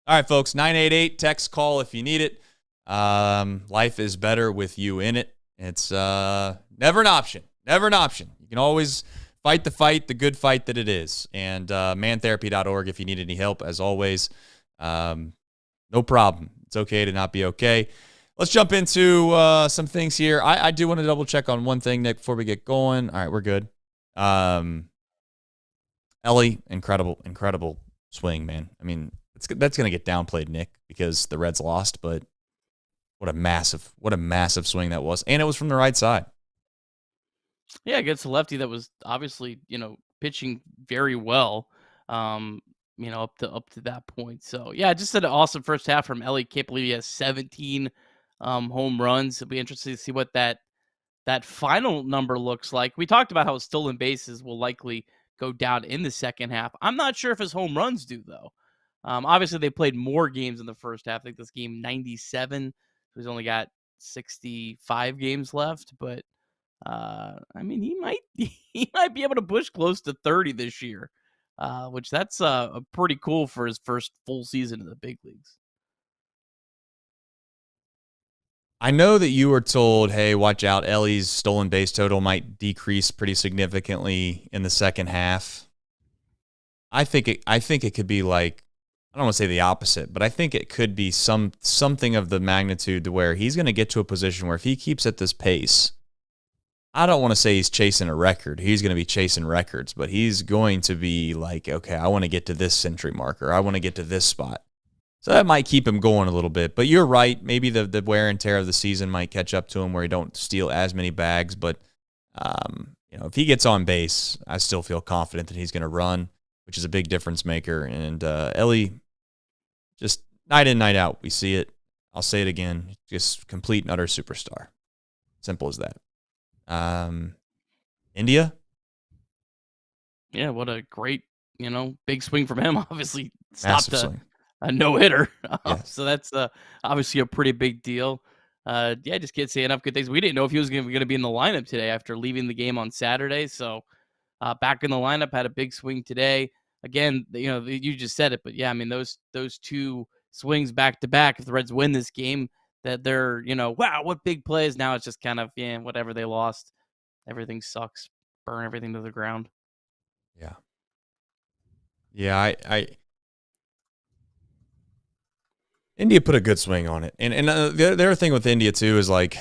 right, folks. 988, text, call if you need it. Life is better with you in it. It's never an option. Never an option. You can always fight the fight, the good fight that it is. And mantherapy.org if you need any help, as always. No problem. It's okay to not be okay. Let's jump into some things here. I do want to double check on one thing, Nick, before we get going. All right, we're good. Ellie, incredible swing, man. I mean, that's going to get downplayed, Nick, because the Reds lost, but what a massive swing that was. And it was from the right side. Yeah, against a lefty that was obviously, pitching very well, up to that point. So yeah, just an awesome first half from Ellie. Can't believe he has 17 home runs. It'll be interesting to see what that final number looks like. We talked about how stolen bases will likely go down in the second half. I'm not sure if his home runs do though. Obviously they played more games in the first half. I think this game 97. So he's only got 65 games left, but I mean, he might be able to push close to 30 this year, which that's pretty cool for his first full season in the big leagues. I know that you were told, hey, watch out, Ellie's stolen base total might decrease pretty significantly in the second half. I think it could be like, I don't want to say the opposite, but I think it could be something of the magnitude to where he's going to get to a position where if he keeps at this pace, I don't want to say he's chasing a record. He's going to be chasing records, but he's going to be like, okay, I want to get to this century marker. I want to get to this spot. So that might keep him going a little bit. But you're right. Maybe the wear and tear of the season might catch up to him where he don't steal as many bags. But, if he gets on base, I still feel confident that he's going to run, which is a big difference maker. And Ellie, just night in, night out, we see it. I'll say it again. Just complete and utter superstar. Simple as that. India. Yeah, what a great, big swing from him. Obviously stopped a no-hitter. Yes. So that's obviously a pretty big deal. Just can't say enough good things. We didn't know if he was going to be in the lineup today after leaving the game on Saturday. So back in the lineup, had a big swing today. Again, you just said it, but yeah, I mean, those two swings back to back, if the Reds win this game, that they're, wow, what big plays. Now it's just kind of, whatever, they lost. Everything sucks. Burn everything to the ground. Yeah. Yeah, India put a good swing on it. And the other thing with India, too, is like,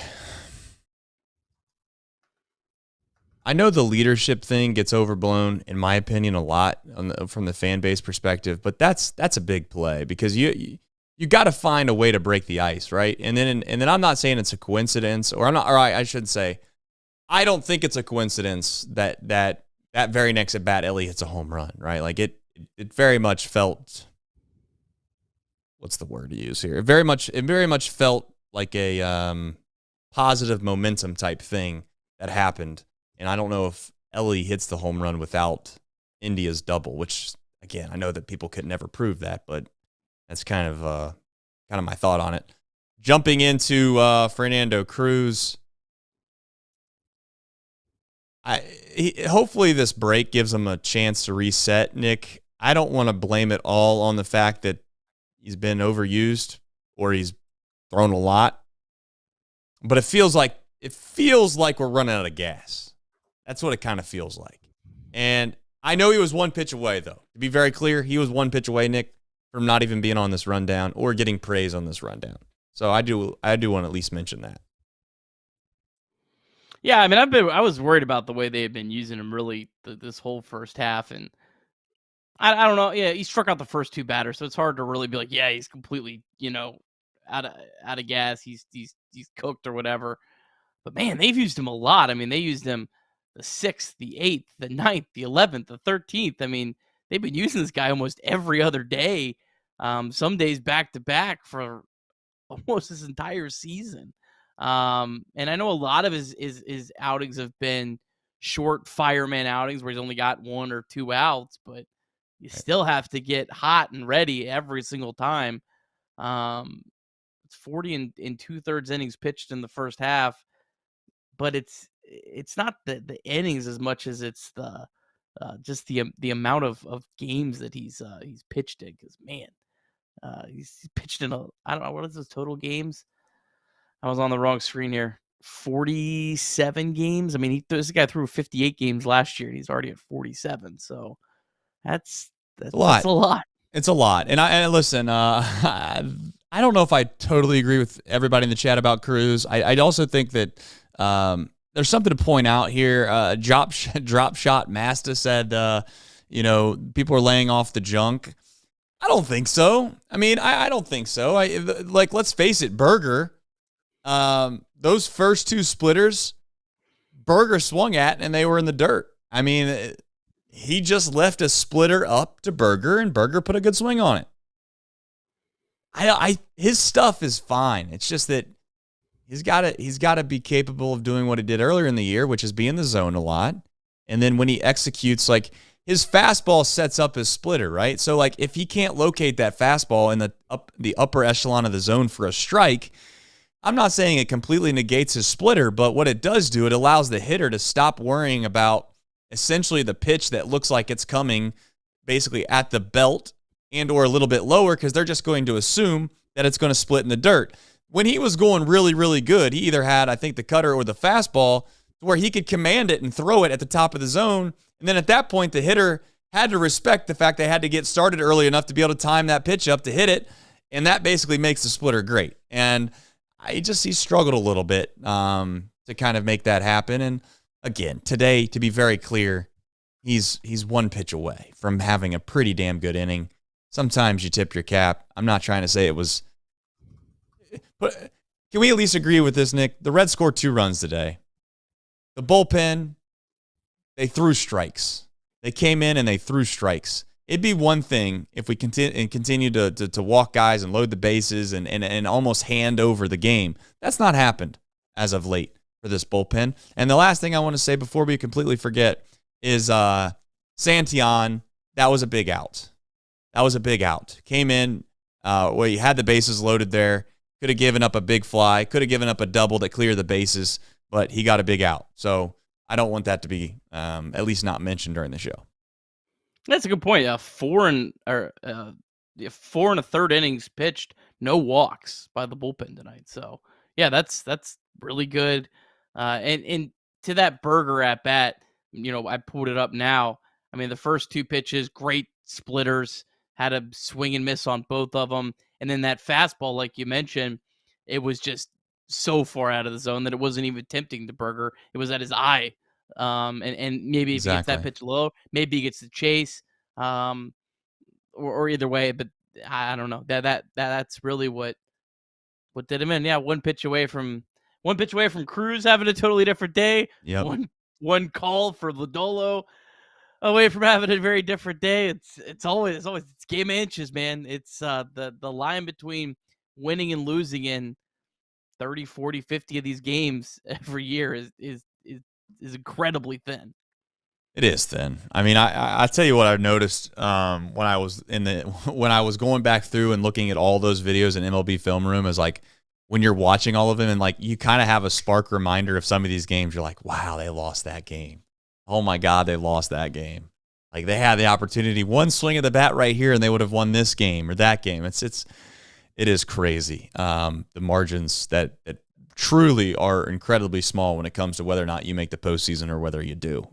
I know the leadership thing gets overblown, in my opinion, a lot from the fan base perspective, but that's a big play because you got to find a way to break the ice, right? And then I'm not saying it's a coincidence, I should say, I don't think it's a coincidence that very next at bat Ellie hits a home run, right? Like it very much felt, what's the word to use here? It very much felt like a positive momentum type thing that happened. And I don't know if Ellie hits the home run without India's double, which again, I know that people could never prove that, but that's kind of my thought on it. Jumping into Fernando Cruz. Hopefully this break gives him a chance to reset, Nick. I don't want to blame it all on the fact that he's been overused or he's thrown a lot. But it feels like we're running out of gas. That's what it kind of feels like. And I know he was one pitch away, though. To be very clear, he was one pitch away, Nick, from not even being on this rundown or getting praise on this rundown. So I do want to at least mention that. Yeah, I mean, I was worried about the way they had been using him really this whole first half, and I don't know. Yeah, he struck out the first two batters, so it's hard to really be like, yeah, he's completely, out of gas. He's cooked or whatever. But man, they've used him a lot. I mean, they used him the 6th, the 8th, the 9th, the 11th, the 13th. I mean, they've been using this guy almost every other day. Some days back to back for almost his entire season. And I know a lot of his outings have been short fireman outings where he's only got 1 or 2 outs, but you still have to get hot and ready every single time. It's 40 and 2/3 innings pitched in the first half, but it's not the innings as much as it's the just the amount of games that he's pitched in. Because man, he's pitched in I don't know, what is his total games? I was on the wrong screen here. 47 games. I mean, this guy threw 58 games last year, and he's already at 47. So that's a lot. It's a lot. And I listen, I don't know if I totally agree with everybody in the chat about Cruz. I also think that there's something to point out here. Drop shot Masta said, people are laying off the junk. I don't think so. I mean, I don't think so. Let's face it, Berger, those first two splitters, Berger swung at and they were in the dirt. I mean, he just left a splitter up to Berger and Berger put a good swing on it. His stuff is fine. It's just that he's got to be capable of doing what he did earlier in the year, which is be in the zone a lot. And then when he executes, like his fastball sets up his splitter, right? So like if he can't locate that fastball in the upper echelon of the zone for a strike, I'm not saying it completely negates his splitter, but what it does do, it allows the hitter to stop worrying about essentially the pitch that looks like it's coming basically at the belt and or a little bit lower, because they're just going to assume that it's going to split in the dirt. When he was going really, really good, he either had, I think, the cutter or the fastball where he could command it and throw it at the top of the zone. And then at that point, the hitter had to respect the fact they had to get started early enough to be able to time that pitch up to hit it. And that basically makes the splitter great. And he struggled a little bit to kind of make that happen. And again, today, to be very clear, he's one pitch away from having a pretty damn good inning. Sometimes you tip your cap. I'm not trying to say it was. But can we at least agree with this, Nick? The Reds scored 2 runs today. The bullpen, they threw strikes. They came in and they threw strikes. It'd be one thing if we continue to walk guys and load the bases and almost hand over the game. That's not happened as of late for this bullpen. And the last thing I want to say before we completely forget is Santillan. That was a big out. Came in where you had the bases loaded there. Could have given up a big fly. Could have given up a double to clear the bases, but he got a big out. So I don't want that to be at least not mentioned during the show. That's a good point. 4 and a third innings pitched, no walks by the bullpen tonight. So yeah, that's really good. And to that Berger at bat, I pulled it up now. I mean, the first 2 pitches, great splitters, had a swing and miss on both of them. And then that fastball, like you mentioned, it was just so far out of the zone that it wasn't even tempting to Berger. It was at his eye. And maybe if he gets that pitch low, maybe he gets the chase, or either way. But I don't know. That's really what did him in. Yeah, one pitch away from Cruz having a totally different day. Yep. One call for Lodolo away from having a very different day. It's always it's game of inches, man. It's the line between winning and losing in 30, 40, 50 of these games every year is incredibly thin. It is thin. I mean, I tell you what I've noticed when I was going back through and looking at all those videos in MLB Film Room is like when you're watching all of them and like you kind of have a spark reminder of some of these games. You're like, wow, they lost that game. Oh my God, they lost that game. Like they had the opportunity, one swing of the bat right here, and they would have won this game or that game. It is crazy. The margins that truly are incredibly small when it comes to whether or not you make the postseason or whether you do.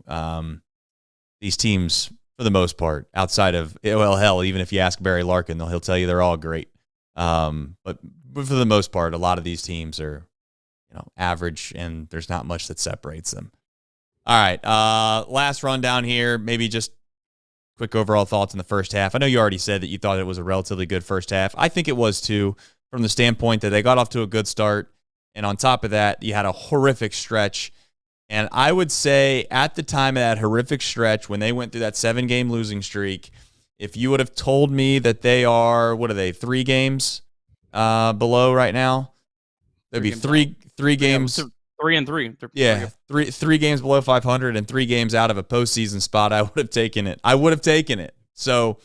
These teams, for the most part, outside of hell, even if you ask Barry Larkin, he'll tell you they're all great. But for the most part, a lot of these teams are, average, and there's not much that separates them. All right, last rundown here. Maybe just quick overall thoughts in the first half. I know you already said that you thought it was a relatively good first half. I think it was too, from the standpoint that they got off to a good start, and on top of that, you had a horrific stretch. And I would say at the time of that horrific stretch, when they went through that 7-game losing streak, if you would have told me that they are, 3 games below right now? There'd be three games. 3 and 3. Yeah, three games below 500 and 3 games out of a postseason spot. I would have taken it. So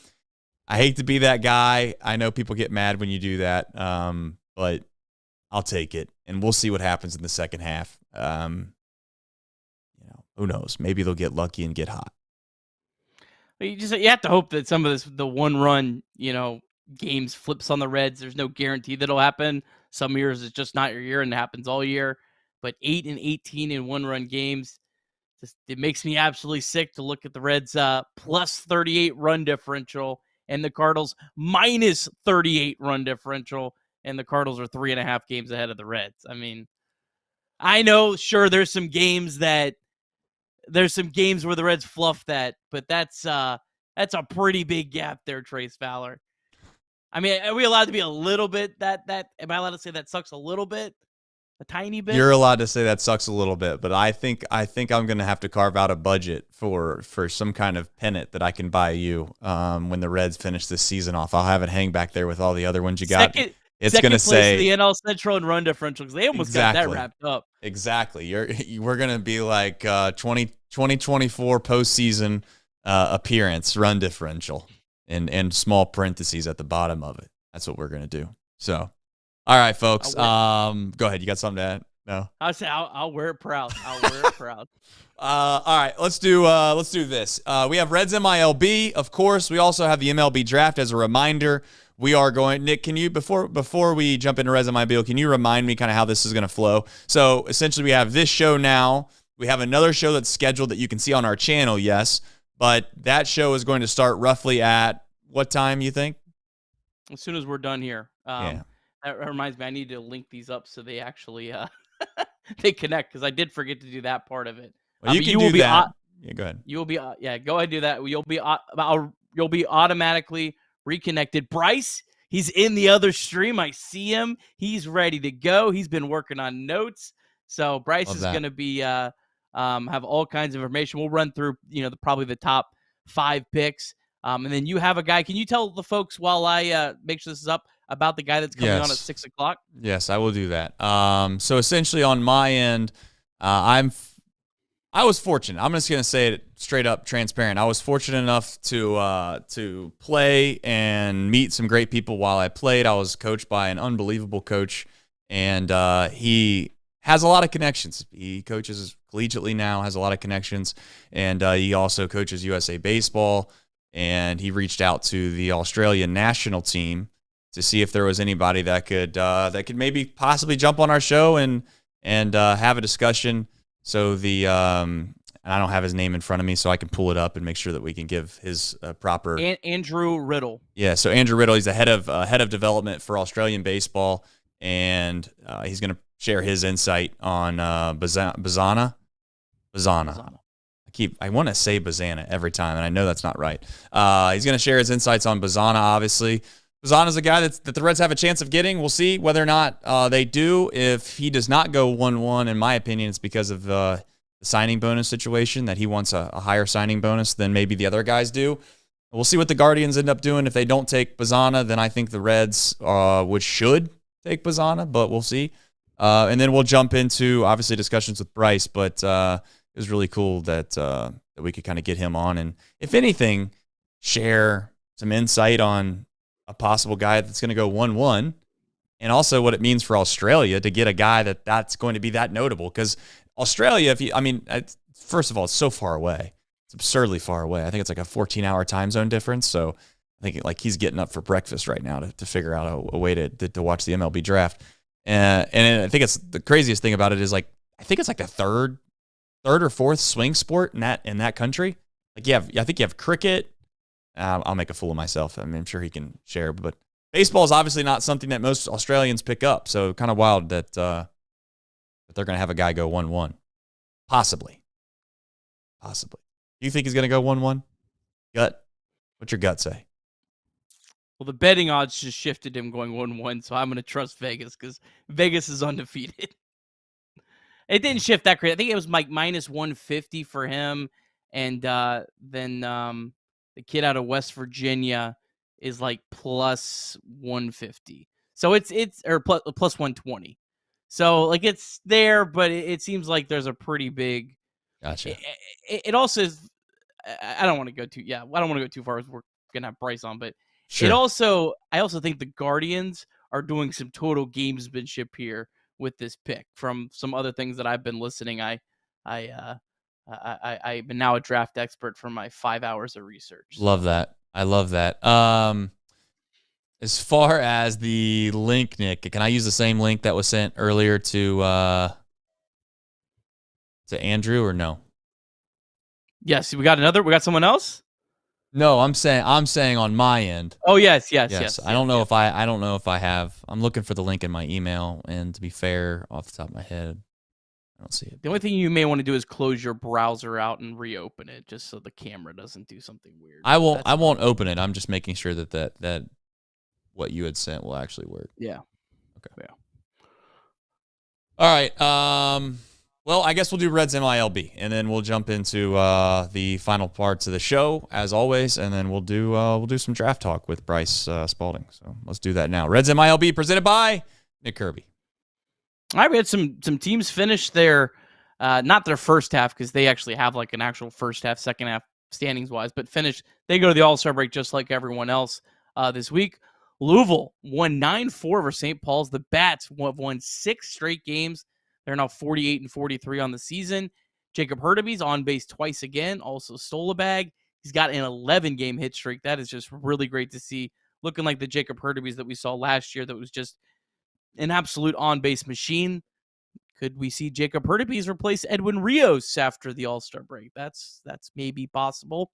I hate to be that guy. I know people get mad when you do that, but I'll take it, and we'll see what happens in the second half. Who knows? Maybe they'll get lucky and get hot. You have to hope that some of the 1-run, games flips on the Reds. There's no guarantee that'll happen. Some years it's just not your year, and it happens all year. But 8 and 18 in 1-run games, it makes me absolutely sick to look at the Reds plus 38 run differential and the Cardinals minus 38 run differential, and the Cardinals are 3.5 games ahead of the Reds. I mean, I know, sure, there's some games where the Reds fluff that, but that's a pretty big gap there, Trace Fowler. I mean, are we allowed to be a little bit am I allowed to say that sucks a little bit? A tiny bit? You're allowed to say that sucks a little bit, but I think I'm going to have to carve out a budget for some kind of pennant that I can buy you when the Reds finish this season off. I'll have it hang back there with all the other ones you got. It's going to say the NL Central and run differential, because they almost got that wrapped up. Exactly. We're going to be like 2024 postseason appearance run differential and small parentheses at the bottom of it. That's what we're going to do. So, all right, folks. Go ahead. You got something to add? No. I'll wear it proud. I'll wear it proud. All right, let's do this. We have Reds MILB, of course. We also have the MLB draft. As a reminder, we are going. Nick, can you before we jump into Reds MILB, can you remind me kind of how this is going to flow? So essentially, we have this show now. We have another show that's scheduled that you can see on our channel. Yes, but that show is going to start roughly at what time? You think? As soon as we're done here. Yeah. That reminds me, I need to link these up so they actually they connect, because I did forget to do that part of it. Well, you can do that. Yeah, go ahead. You will be go ahead and do that. You'll be automatically reconnected. Bryce, he's in the other stream. I see him. He's ready to go. He's been working on notes. So Bryce is going to be have all kinds of information. We'll run through probably the top 5 picks. And then you have a guy. Can you tell the folks while I make sure this is up about the guy that's coming on at 6 o'clock? Yes, I will do that. So essentially on my end, I was fortunate. I'm just going to say it straight up, transparent. I was fortunate enough to play and meet some great people while I played. I was coached by an unbelievable coach, and he has a lot of connections. He coaches collegiately now, has a lot of connections, and he also coaches USA Baseball, and he reached out to the Australian national team to see if there was anybody that could maybe possibly jump on our show and have a discussion. So I don't have his name in front of me, so I can pull it up and make sure that we can give his proper. Andrew Riddle. Yeah, so Andrew Riddle, he's the head of development for Australian baseball, and he's going to share his insight on Bazana. I want to say Bazana every time, and I know that's not right. He's going to share his insights on Bazana, obviously. Bazana's a guy that the Reds have a chance of getting. We'll see whether or not they do. If he does not go 1-1, in my opinion, it's because of the signing bonus situation, that he wants a higher signing bonus than maybe the other guys do. We'll see what the Guardians end up doing. If they don't take Bazana, then I think the Reds should take Bazana, but we'll see. And then we'll jump into, obviously, discussions with Bryce, but it was really cool that we could kind of get him on and, if anything, share some insight on a possible guy that's going to go 1-1, and also what it means for Australia to get a guy that's going to be that notable. Because Australia, first of all, it's so far away. It's absurdly far away. I think it's like a 14-hour time zone difference. So I think he's getting up for breakfast right now to figure out a way to watch the MLB draft. And I think it's the craziest thing about it is I think it's like the third or fourth swing sport in that country. I think you have cricket. I'll make a fool of myself. I mean, I'm sure he can share, but baseball is obviously not something that most Australians pick up. So kind of wild that they're going to have a guy go 1-1. Possibly. Do you think he's going to go 1-1? Gut? What's your gut say? Well, the betting odds just shifted him going 1-1, so I'm going to trust Vegas because Vegas is undefeated. It didn't shift that crazy. I think it was like minus 150 for him, and then the kid out of West Virginia is like plus 150. So it's plus 120. So like it's there, but it seems like there's a pretty big. Gotcha. It also is. I don't want to go too far. We're gonna have Bryce on, but sure. I also think the Guardians are doing some total gamesmanship here with this pick. From some other things that I've been listening, I'm now a draft expert from my 5 hours of research. Love that. I love that. As far as the link, Nick, can I use the same link that was sent earlier to Andrew or no? Yes, we got someone else? No, I'm saying on my end. Oh yes. I don't know if I have. I'm looking for the link in my email, and to be fair, off the top of my head, I don't see it. The only thing you may want to do is close your browser out and reopen it, just so the camera doesn't do something weird. I won't open it. I'm just making sure that what you had sent will actually work. Yeah. Okay. Yeah. All right. Well, I guess we'll do Reds MILB, and then we'll jump into the final parts of the show, as always, and then we'll do some draft talk with Bryce Spalding. So let's do that now. Reds MILB presented by Nick Kirby. All right, we had some teams finish their not their first half, because they actually have like an actual first half, second half standings wise, but they go to the All-Star break just like everyone else this week. Louisville won 9-4 over St. Paul's. The Bats have won 6 straight games. They're now 48-43 on the season. Jacob Hurtubise on base twice again, also stole a bag. He's got an 11-game hit streak. That is just really great to see. Looking like the Jacob Hurtubise that we saw last year that was just an absolute on-base machine. Could we see Jacob Hurtubise replace Edwin Rios after the All-Star break? That's maybe possible.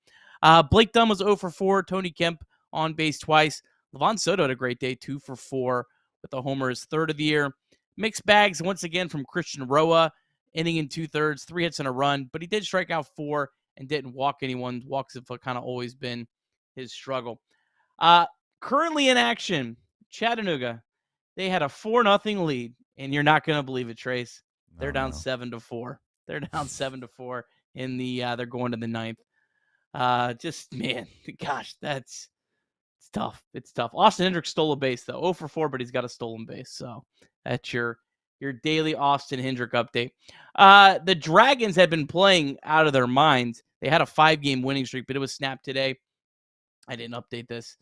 Blake Dunn was 0 for 4. Tony Kemp on base twice. Levon Soto had a great day, 2 for 4 with a homer, his third of the year. Mixed bags once again from Christian Roa, inning in 2/3, 3 hits and a run, but he did strike out 4 and didn't walk anyone. Walks have kind of always been his struggle. Currently in action, Chattanooga. They had a 4-0 lead, and you're not going to believe it, Trace. They're down 7-4. They're down 7-4 in the. They're going to the 9th. Man, gosh, it's tough. It's tough. Austin Hendricks stole a base though, 0 for 4, but he's got a stolen base. So that's your daily Austin Hendrick update. The Dragons had been playing out of their minds. They had a 5-game winning streak, but it was snapped today. I didn't update this.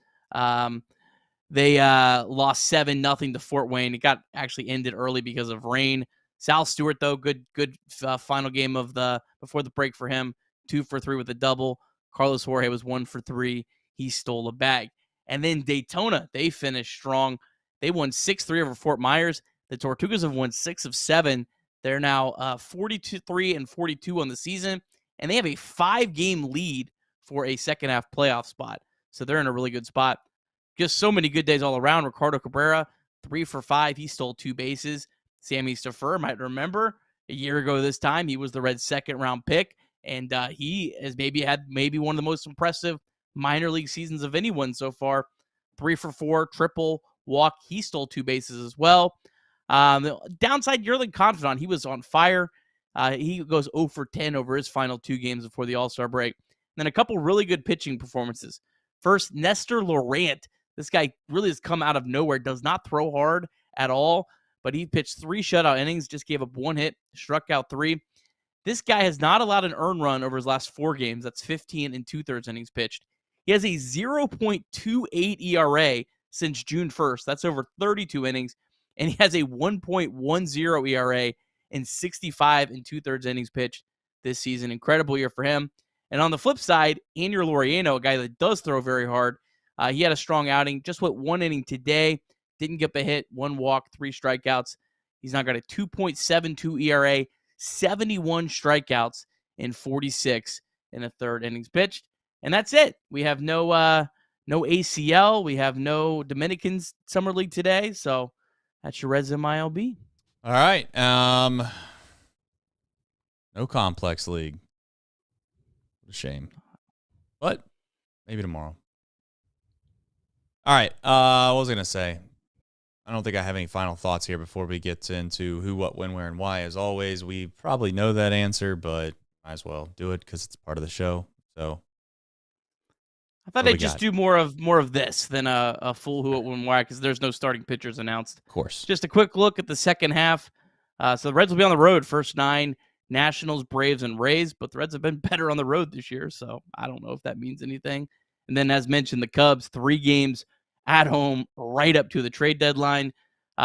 They lost 7-0 to Fort Wayne. It got actually ended early because of rain. Sal Stewart, though, good final game of before the break for him. 2 for 3 with a double. Carlos Jorge was 1 for 3. He stole a bag. And then Daytona, they finished strong. They won 6-3 over Fort Myers. The Tortugas have won 6 of 7. They're now 43-42 on the season, and they have a 5-game lead for a second half playoff spot. So they're in a really good spot. Just so many good days all around. Ricardo Cabrera, 3 for 5. He stole 2 bases. Sammy Stafford, might remember, a year ago this time, he was the Reds' second-round pick, and he has had one of the most impressive minor league seasons of anyone so far. 3 for 4, triple, walk. He stole 2 bases as well. Downside, Yerlin Confidant, he was on fire. He goes 0 for 10 over his final 2 games before the All-Star break. And then a couple really good pitching performances. First, Nestor Laurent. This guy really has come out of nowhere, does not throw hard at all, but he pitched 3 shutout innings, just gave up 1 hit, struck out 3. This guy has not allowed an earned run over his last 4 games. That's 15 and 2/3 innings pitched. He has a 0.28 ERA since June 1st. That's over 32 innings. And he has a 1.10 ERA in 65 and 2/3 innings pitched this season. Incredible year for him. And on the flip side, Anier Laureano, a guy that does throw very hard, he had a strong outing. Just went 1 inning today. Didn't get a hit, 1 walk, 3 strikeouts. He's now got a 2.72 ERA, 71 strikeouts in 46 in the 3rd innings pitched. And that's it. We have no ACL. We have no Dominicans Summer League today. So that's your Reds MILB. All right. No complex league. What a shame. But maybe tomorrow. All right. What was I going to say? I don't think I have any final thoughts here before we get into who, what, when, where, and why. As always, we probably know that answer, but might as well do it because it's part of the show. So I thought they'd just do more of this than a full who, what, when, why, because there's no starting pitchers announced. Of course. Just a quick look at the second half. So the Reds will be on the road first 9, Nationals, Braves, and Rays, but the Reds have been better on the road this year, so I don't know if that means anything. And then, as mentioned, the Cubs, 3 games at home right up to the trade deadline.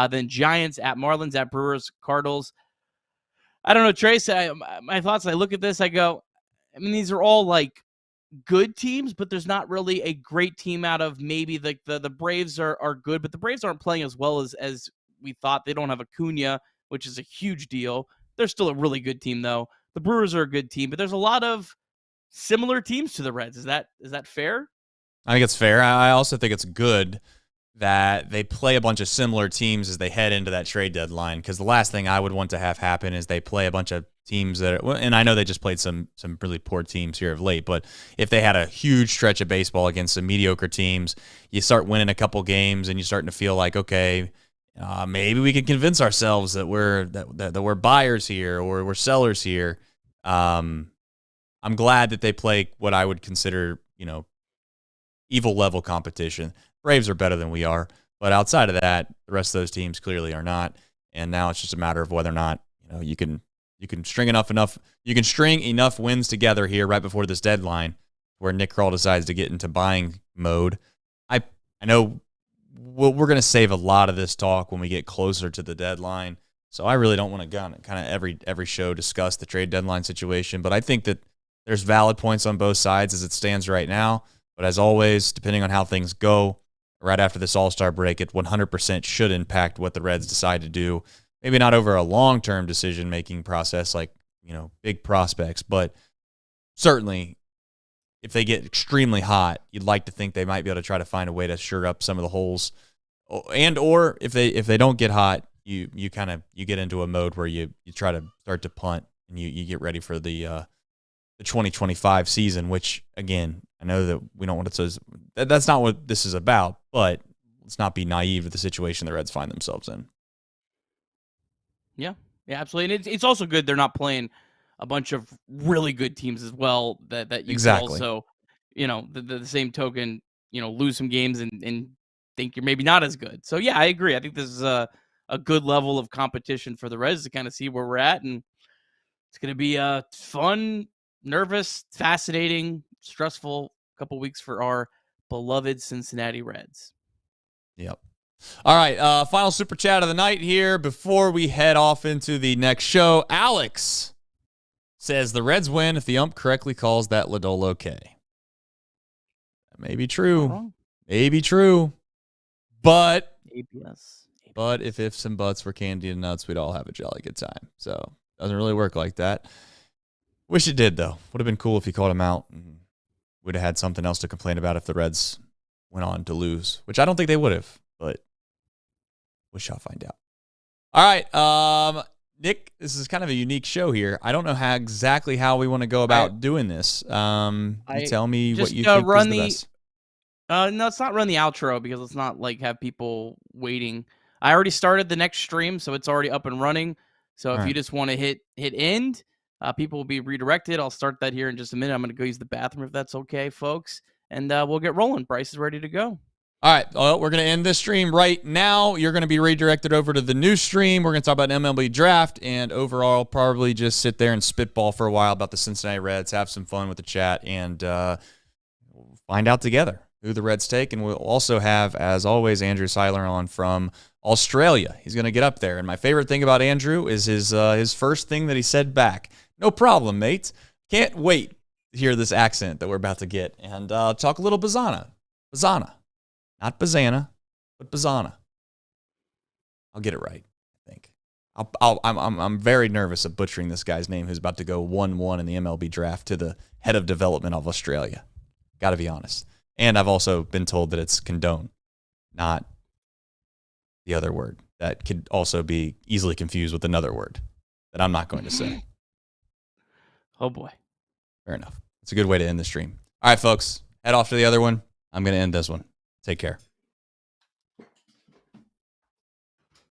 Then Giants at Marlins, at Brewers, Cardinals. I don't know, Trace. My thoughts, I look at this, I go, these are all like good teams, but there's not really a great team out of maybe the Braves are good, but the Braves aren't playing as well as we thought. They don't have Acuna, which is a huge deal. They're still a really good team, though. The Brewers are a good team, but there's a lot of similar teams to the Reds. Is that fair? I think it's fair. I also think it's good that they play a bunch of similar teams as they head into that trade deadline, because the last thing I would want to have happen is they play a bunch of teams that are, and I know they just played some really poor teams here of late, but if they had a huge stretch of baseball against some mediocre teams, you start winning a couple games and you're starting to feel like, okay, maybe we can convince ourselves that we're buyers here or we're sellers here. I'm glad that they play what I would consider, evil level competition. Braves are better than we are, but outside of that, the rest of those teams clearly are not. And now it's just a matter of whether or not you can string enough wins together here right before this deadline, where Nick Krall decides to get into buying mode. I know we're going to save a lot of this talk when we get closer to the deadline, so I really don't want to kind of every show discuss the trade deadline situation. But I think that there's valid points on both sides as it stands right now. But as always, depending on how things go, right after this All-Star break, it 100% should impact what the Reds decide to do. Maybe not over a long-term decision-making process like, big prospects, but certainly if they get extremely hot, you'd like to think they might be able to try to find a way to shore up some of the holes. And or if they don't get hot, you get into a mode where you try to start to punt and you get ready for the 2025 season, which, again, I know that we don't want to. That's not what this is about, but let's not be naive to the situation the Reds find themselves in. Yeah, absolutely. And it's also good they're not playing a bunch of really good teams as well. That you Exactly. can also, the same token, lose some games and think you're maybe not as good. So yeah, I agree. I think this is a good level of competition for the Reds to kind of see where we're at, and it's going to be a fun, nervous, fascinating, stressful couple weeks for our beloved Cincinnati Reds. Yep. All right, final super chat of the night here before we head off into the next show. Alex says the Reds win if the ump correctly calls that Lodolo K. That may be true. Maybe true. But APS. But if ifs and buts were candy and nuts, we'd all have a jolly good time. So doesn't really work like that. Wish it did, though. Would have been cool if he called him out. And we'd have had something else to complain about if the Reds went on to lose, which I don't think they would have, but we shall find out. All right, Nick, this is kind of a unique show here. I don't know exactly how we want to go about doing this. You tell me what you think is the best. No, let's not run the outro because let's not have people waiting. I already started the next stream, so it's already up and running. So if you just want to hit end, people will be redirected. I'll start that here in just a minute. I'm going to go use the bathroom if that's okay, folks. And we'll get rolling. Bryce is ready to go. All right, well, we're going to end this stream right now. You're going to be redirected over to the new stream. We're going to talk about MLB draft and overall probably just sit there and spitball for a while about the Cincinnati Reds, have some fun with the chat, and we'll find out together who the Reds take. And we'll also have, as always, Andrew Seiler on from Australia. He's going to get up there. And my favorite thing about Andrew is his first thing that he said back. No problem, mate. Can't wait to hear this accent that we're about to get. And talk a little Bazana. Bazana. Not Bazana, but Bazana. I'll get it right, I think. I'm very nervous of butchering this guy's name who's about to go 1-1 in the MLB draft to the head of development of Australia. Got to be honest. And I've also been told that it's condone, not the other word that could also be easily confused with another word that I'm not going to say. Oh, boy. Fair enough. It's a good way to end the stream. All right, folks, head off to the other one. I'm going to end this one. Take care.